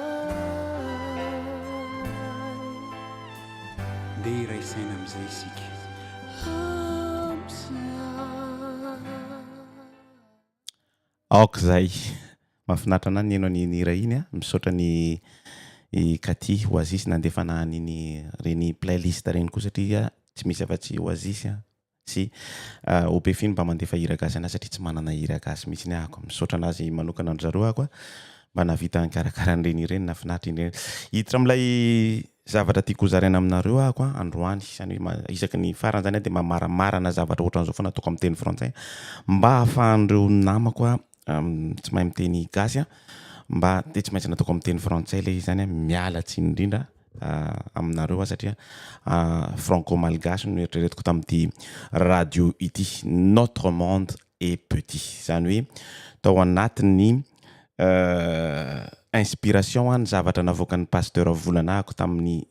ndeha iraisaina amin'izay isika aoka zay mahafinaritra anany ny eno ny nira iny a misaotra ny katy oazisy nandefa nahaniny reny playlist reny koa satria tsy misy afa-tsy oazisy a sy opefiny mba mandefa hira gasy anazy satria tsy manana hira gasy mihitsy ny ahako misaotra anazy manokana andro zareo ako a mba navita nikarakarahan'ireny ireny nafinaritra iny reny hiditra amin'ilay zavatra tiako zaraina aminareo ako a androany izany hoe isaky ny farany zany a dia mamaramarana zavatra ohatran'izao fa nataoko amin'ny teny frantsay mba hahafahan'ireo namako a tsy mahay miteny gasy a mba dia tsy maintsy nataoko amin'ny teny frantsay ilay zany a miala tsiny indrindra aminareo a satria franco malgasy no eritreretiko tamin'ity radio ity notre monde est petit zany hoe tao anatin'ny inspiration ny zavatra navoakan'ny pasteur volanahako tamin'ny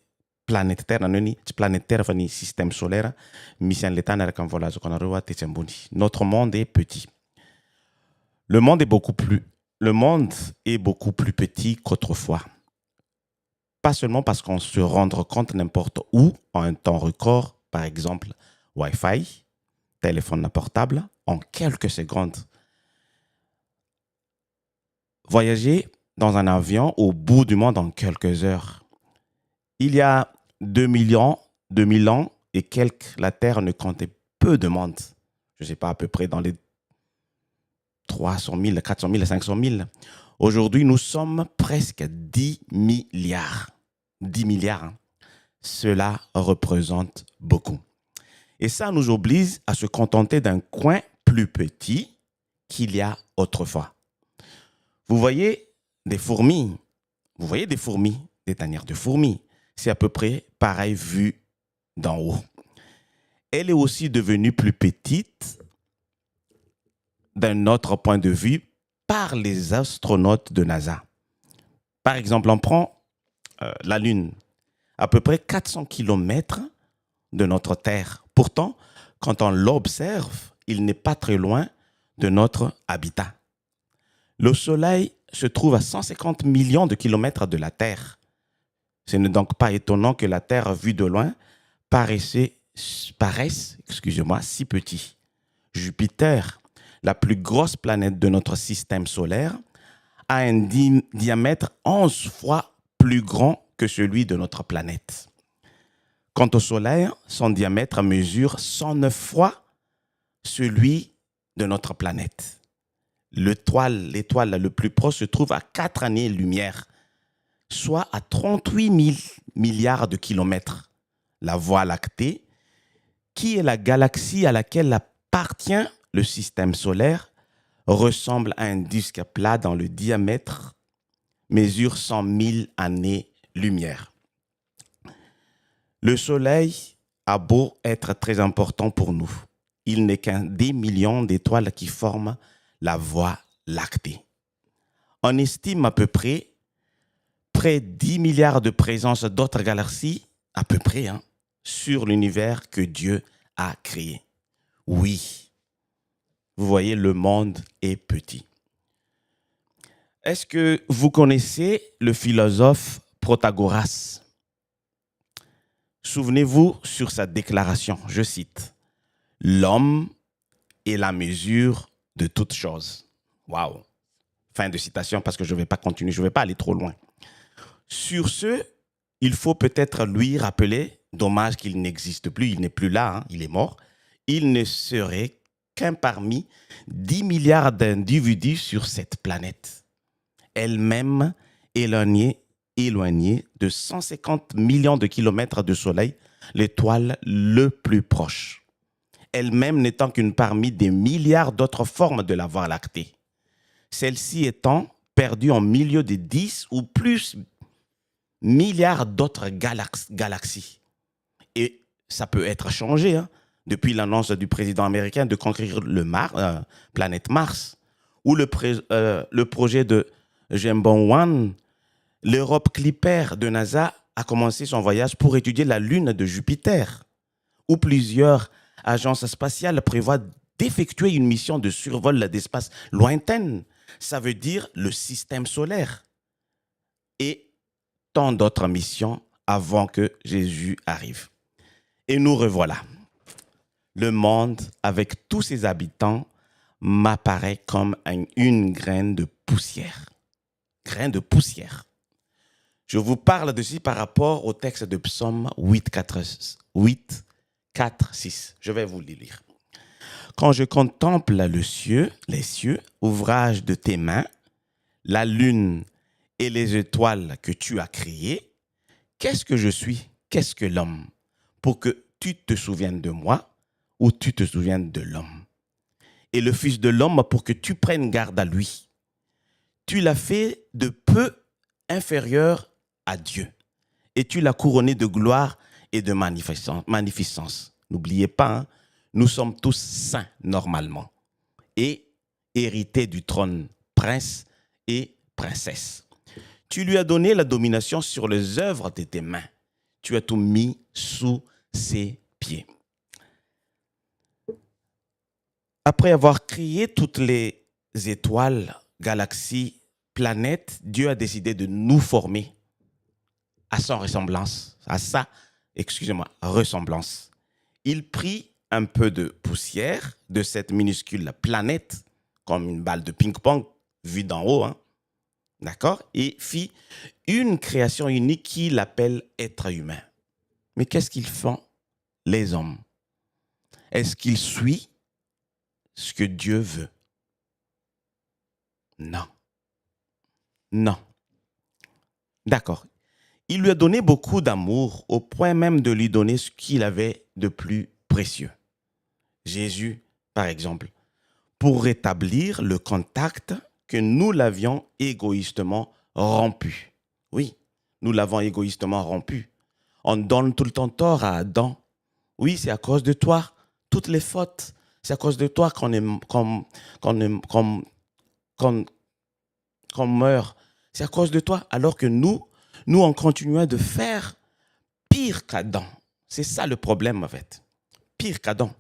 planète terre na hoe ny tsy planète terre fa ny système solaire misy an'le tany araka amin'ny voalazako anareo a tetsy ambony notre monde est petit le monde est beaucoup plus petit qu'autrefois. Pas seulement parce qu'on se rendre compte n'importe où en un temps record, par exemple Wi-Fi, téléphone portable, en quelques secondes. Voyager dans un avion au bout du monde en quelques heures. Il y a 2000 ans et quelques, la Terre ne comptait peu de monde. Je ne sais pas, à peu près dans les 300 000, 400 000, 500 000. Aujourd'hui, nous sommes presque 10 milliards. 10 milliards. Hein. Cela représente beaucoup. Et ça nous oblige à se contenter d'un coin plus petit qu'il y a autrefois. Vous voyez des fourmis. Vous voyez des fourmis, des tanières de fourmis. C'est à peu près pareil vu d'en haut. Elle est aussi devenue plus petite d'un autre point de vue par les astronautes de NASA. Par exemple, on prend la Lune, à peu près 400 km de notre Terre. Pourtant, quand on l'observe, il n'est pas très loin de notre habitat. Le Soleil se trouve à 150 millions de kilomètres de la Terre. Ce n'est donc pas étonnant que la Terre, vue de loin, paraisse si petit. Jupiter, la plus grosse planète de notre système solaire, a un diamètre 11 fois plus grand que celui de notre planète. Quant au Soleil, son diamètre mesure 109 fois celui de notre planète. L'étoile le plus proche se trouve à 4 années-lumière, soit à 38 000 milliards de kilomètres. La Voie lactée, qui est la galaxie à laquelle appartient le système solaire, ressemble à un disque plat dont le diamètre mesure 100 000 années-lumière. Le Soleil a beau être très important pour nous, il n'est qu'un des millions d'étoiles qui forment la Voie lactée. On estime à peu près 10 milliards de présences d'autres galaxies, à peu près, sur l'univers que Dieu a créé. Oui, vous voyez, le monde est petit. Est-ce que vous connaissez le philosophe Protagoras? Souvenez-vous sur sa déclaration, je cite, « L'homme est la mesure de toute chose. » Waouh! Fin de citation, parce que je ne vais pas continuer, je ne vais pas aller trop loin. Sur ce, il faut peut-être lui rappeler, dommage qu'il n'existe plus, il n'est plus là, il est mort, il ne serait qu'un parmi 10 milliards d'individus sur cette planète, elle-même éloignée de 150 millions de kilomètres du Soleil, l'étoile le plus proche, elle-même n'étant qu'une parmi des milliards d'autres formes de la Voie lactée, celle-ci étant perdue en milieu de 10 ou plus milliards d'autres galaxies. Et ça peut être changé depuis l'annonce du président américain de conquérir planète Mars, ou le projet de Jembon-1, l'Europe Clipper de NASA a commencé son voyage pour étudier la Lune de Jupiter, où plusieurs agences spatiales prévoient d'effectuer une mission de survol d'espace lointaine, ça veut dire le système solaire, et tant d'autres missions avant que Jésus arrive. Et nous revoilà. Le monde, avec tous ses habitants, m'apparaît comme une graine de poussière. Graine de poussière. Je vous parle de ceci par rapport au texte de Psaume 8, 4, 6. Je vais vous le lire. Quand je contemple les cieux, ouvrage de tes mains, la lune et les étoiles que tu as créées, qu'est-ce que je suis, qu'est-ce que l'homme, pour que tu te souviennes de moi ou tu te souviennes de l'homme. Et le Fils de l'homme pour que tu prennes garde à lui. Tu l'as fait de peu inférieur à Dieu et tu l'as couronné de gloire et de magnificence. N'oubliez pas, nous sommes tous saints normalement et hérités du trône, prince et princesse. Tu lui as donné la domination sur les œuvres de tes mains. Tu as tout mis sous ses pieds. Après avoir créé toutes les étoiles, galaxies, planètes, Dieu a décidé de nous former à sa ressemblance. Il prit un peu de poussière de cette minuscule planète, comme une balle de ping-pong vue d'en haut, d'accord, et fit une création unique qu'il appelle être humain. Mais qu'est-ce qu'ils font, les hommes? Est-ce qu'ils suivent ce que Dieu veut? Non. Non. D'accord. Il lui a donné beaucoup d'amour, au point même de lui donner ce qu'il avait de plus précieux. Jésus, par exemple, pour rétablir le contact que nous l'avions égoïstement rompu. Oui, nous l'avons égoïstement rompu. On donne tout le temps tort à Adam. Oui, c'est à cause de toi, toutes les fautes. C'est à cause de toi qu'on meurt. C'est à cause de toi, alors que nous, on continuait de faire pire qu'Adam. C'est ça le problème, en fait. Pire qu'Adam.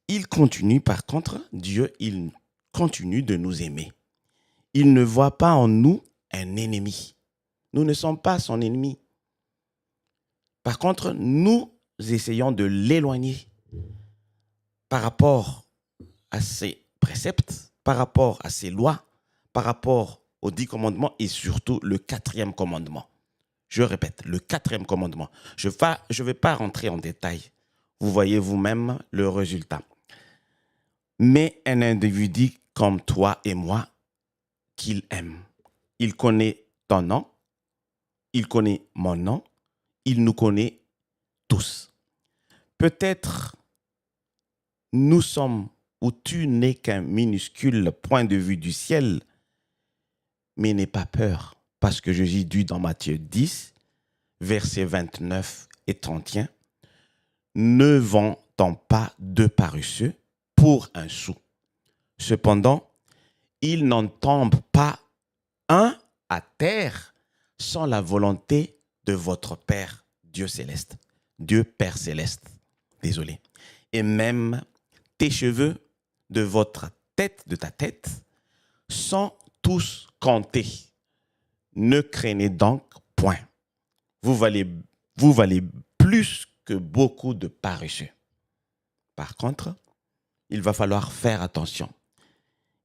Il continue, par contre, Dieu, il continue de nous aimer. Il ne voit pas en nous un ennemi. Nous ne sommes pas son ennemi. Par contre, nous essayons de l'éloigner par rapport à ses préceptes, par rapport à ses lois, par rapport aux 10 commandements et surtout le 4e commandement. Je répète, le 4e commandement. Je ne vais pas rentrer en détail. Vous voyez vous-même le résultat. mais un individu comme toi et moi qu'il aime. Il connaît ton nom, il connaît mon nom, il nous connaît tous. Peut-être nous sommes ou tu n'es qu'un minuscule point de vue du ciel, mais n'aie pas peur, parce que Jésus dit dans Matthieu 10, versets 29 et 31, ne vend-on pas deux paresseux pour un sou? Cependant, il n'en tombe pas un à terre sans la volonté de votre Père, Dieu céleste, Dieu Père céleste. Désolé. Et même tes cheveux de votre tête, de ta tête, sont tous comptés. Ne craignez donc point. Vous valez plus que beaucoup de paresseux. Par contre, il va falloir faire attention.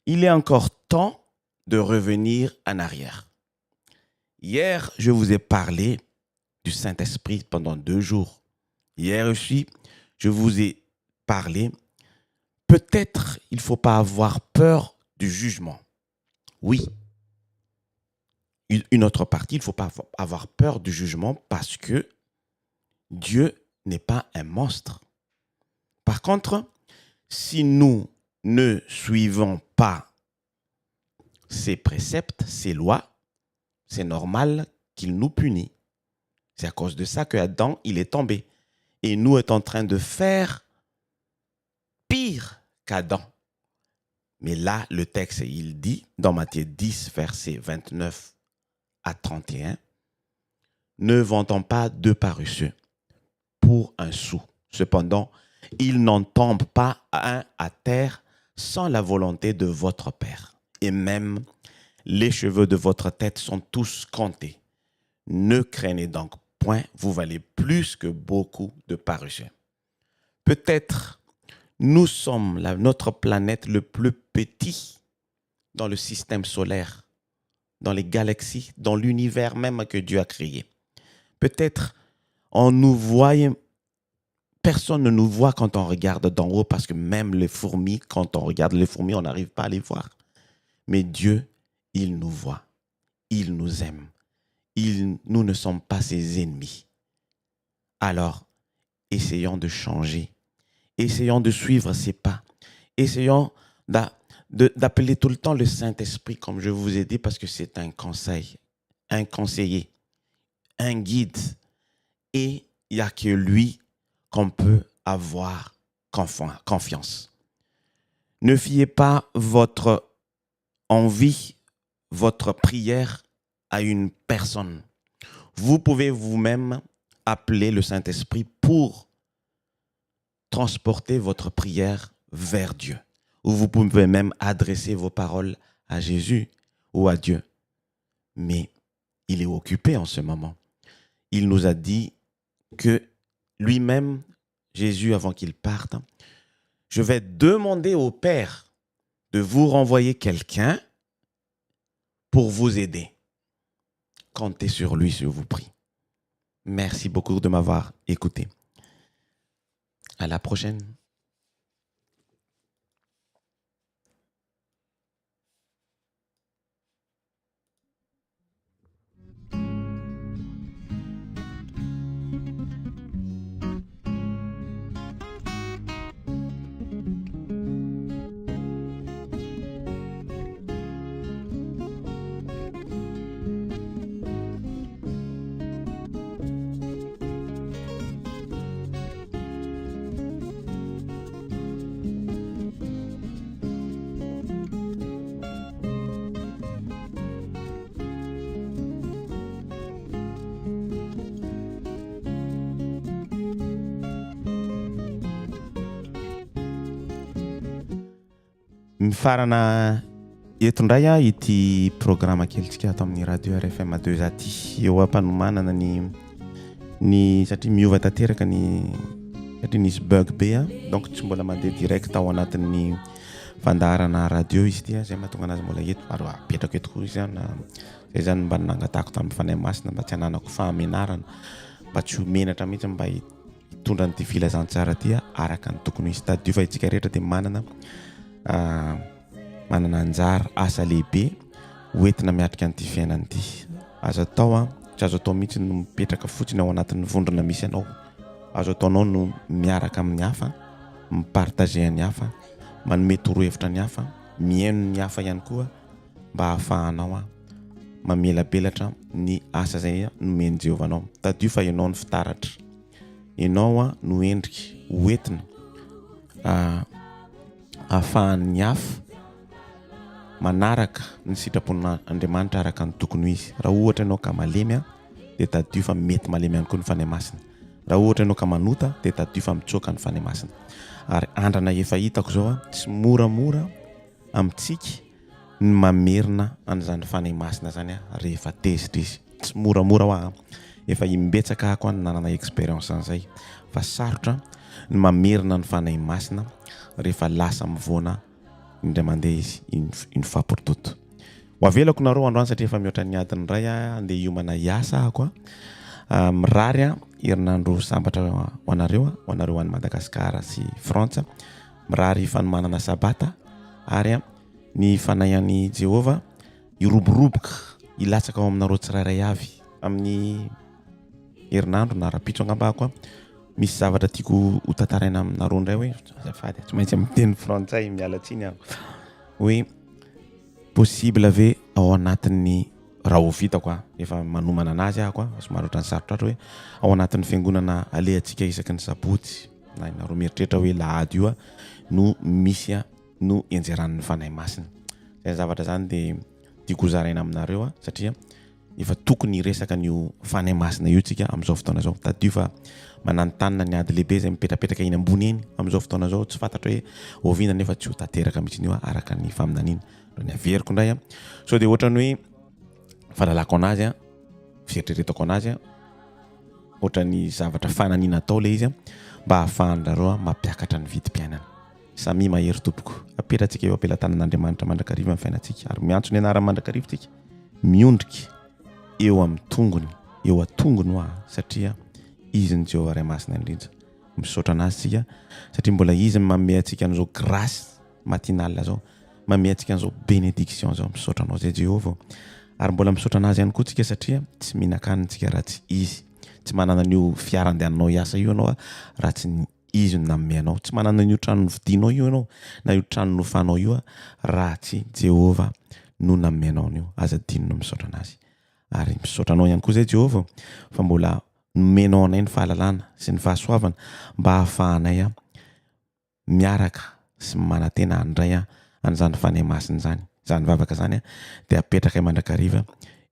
Il est encore temps de revenir en arrière. Hier, je vous ai parlé du Saint-Esprit pendant 2 jours. Hier aussi, je vous ai parlé. Peut-être il ne faut pas avoir peur du jugement. Oui. Une autre partie, il ne faut pas avoir peur du jugement parce que Dieu n'est pas un monstre. Par contre, si nous ne suivons pas ses préceptes, ses lois, c'est normal qu'il nous punisse. C'est à cause de ça qu'Adam, il est tombé. Et nous est en train de faire pire qu'Adam. Mais là, le texte, il dit, dans Matthieu 10, versets 29 à 31, ne vendons pas deux paresseux pour un sou. Cependant, il n'en tombe pas un à terre sans la volonté de votre Père. Et même les cheveux de votre tête sont tous comptés. Ne craignez donc point, vous valez plus que beaucoup de paresseux. Peut-être nous sommes notre planète le plus petit dans le système solaire, dans les galaxies, dans l'univers même que Dieu a créé. Peut-être on nous voit, personne ne nous voit quand on regarde d'en haut parce que même les fourmis, quand on regarde les fourmis, on n'arrive pas à les voir. Mais Dieu, il nous voit, il nous aime. Nous ne sommes pas ses ennemis. Alors, essayons de changer. Essayons de suivre ses pas. Essayons d'appeler tout le temps le Saint-Esprit, comme je vous ai dit, parce que c'est un conseil, un conseiller, un guide. Et il n'y a que lui qu'on peut avoir confiance. Ne fiez pas votre envie, votre prière à une personne. Vous pouvez vous-même appeler le Saint-Esprit pour transporter votre prière vers Dieu. Ou vous pouvez même adresser vos paroles à Jésus ou à Dieu. Mais il est occupé en ce moment. Il nous a dit que lui-même, Jésus, avant qu'il parte, je vais demander au Père de vous renvoyer quelqu'un pour vous aider. Comptez sur lui, je vous prie. Merci beaucoup de m'avoir écouté. À la prochaine. Mifarana eto ndray ity programme kelitsika ato amin'ny radio RFM 2 aty eo ampanomanana ny satria miova tanteraka satria nisy bug be donc tsy mbola mandeha direct ao anatin'ny fandaharana radio izy ity zay mahatonga anazy mbola eto ary apetraka eto koa izy zay zany mba nangatahako tamin'ny Fanay Masina mba tsy hananako fahamenarana mba tsy ho menatra mihitsy mba hitondra an'ity filazantsara ty araka ny tokony hisy tadio fa itsika rehetra dia manana manana anjara asa lehibe hoentina miatrika an'ity fiainana ity. Azo atao tsy azo atao mihitsy no mipetraka fotsiny ao anatin'ny vondrona misy anao. Azo ataonao no miaraka amin'ny hafa, mipartager ny hafa, manome torohevitra ny hafa, mihaino ny hafa ihany koa mba hahafahanao mamelabelatra ny asa izay nomeny Jehovah anao. Tadio fa ianao ny fitaratra, ianao no endriky hoentina ahafahan'ny hafa manaraka ny sitrapon'Andriamanitra araka ny tokony ho izy. Raha ohatra ianao ka malemy dia tadio fa mety malemy ihany koa ny fanahy masina. Raha ohatra ianao ka manota dia tadio fa mitsoaka ny fanahy masina. Ary andrana efa hitako zao tsy moramora amintsika ny mamerina an'izany fanahy masina zany rehefa tezitra izy. Tsy moramora efa imbetsaka ako ny nanana expérience an'izay fa sarotra ny mamerina ny fanahy masina rehefa lasa mivoana indray mandeha izy une fois pour toutes. Ho avelako nareo androany satria efa mihoatra ny adiny iray andeha hiomana hiasa ako mirary herinandro sambatra ho anareo any Madagasikara sy Frantsa, mirary fanomanana sabata ary ny fanahin'ny Jehovah iroboroboka ilatsaka ao aminareo tsirairay avy amin'ny herinandro na rapitso angambako. Misy zavatra tiako ho tantaraina aminareo indray hoe azafady tsy maintsy amin'ny teny frantsay mialatsiny hoe possible ve ao anatin'ny raha ho vitako efa manomana anazy ako somary ohatran'ny sarotratra hoe ao anatin'ny fiangonana alehantsika isaky ny sabotsy na inareo mieritreritra hoe lahady io no misy no enjeran'ny fanahy masina. Izay zavatra zany dia tiako zaraina aminareo satria efa tokony hiresaka n'io fanahy masina io tsika amin'izao fotoana izao. Tadio fa mananontanina ny ady lehibe izay mipetrapetraka eny ambony eny amin'izao fotoana izao tsy fantatra hoe oviana nefa tsy ho tanteraka mihitsy io araka ny faminaniana. Ny averiko indray so dia ohatrany hoe fahalalako anazy fieritreretako anazy ohatrany zavatra fananiana atao le izy mba hahafahanareo mampiakatra ny vidim-piainana. Samy mahery tompoko apetratsika eo ampelantanan'Andriamanitra mandrakariva amin'ny fiainantsika ary miantso ny anarany mandrakariva tsika miondrika eo amin'ny tongony eo atongony satria izy ny Jehovah Ray Masina indrindra. Misaotra anazy tsika satria mbola izy manome antsika an'izao grâce matinale zao, manome antsika an'izao bénédiction zao. Misaotra anao zay Jehovah ary mbola misaotra anazy ihany koa tsika satria tsy mihinan-kanina tsika raha tsy izy, tsy manana an'io fiarandehananao hiasa io ianao raha tsy izy no nanome anao, tsy manana an'io trano novidianao io ianao na io trano nofanao io raha tsy Jehovah no nanome anao an'io. Aza dinino misaotra anazy ary misaotra anao ihany koa zay Jehovah fa mbola nomenao anay ny fahalalana sy ny fahasoavana mba hahafahanay miaraka sy manantena handray an'izany fanahy masina zany, izany vavaka zany dia apetraka mandrakariva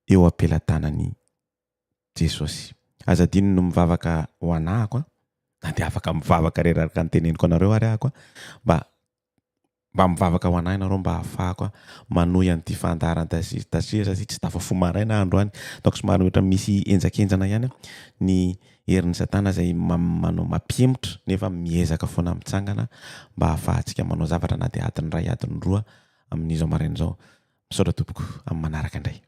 eo ampelantanan'i Jesosy. Aza dinino mivavaka ho anahako na dia afaka mivavaka reraraka ny teneniko anareo ary ako mba mivavaka ho anahy ianareo mba ahafahako manohy an'ity fandaharan-tasira satria tsy tafafo maraina androany donc somary ohatra misy enjakenjana ihany ny herin'ny satana izay manao mampiemotra nefa miezaka foana mitsangana mba ahafahantsika manao zavatra na dia adiny iray adiny roa amin'izao maraina izao. Misaotra tompoko amin'ny manaraka indray.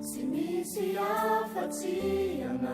Se mi si affaziona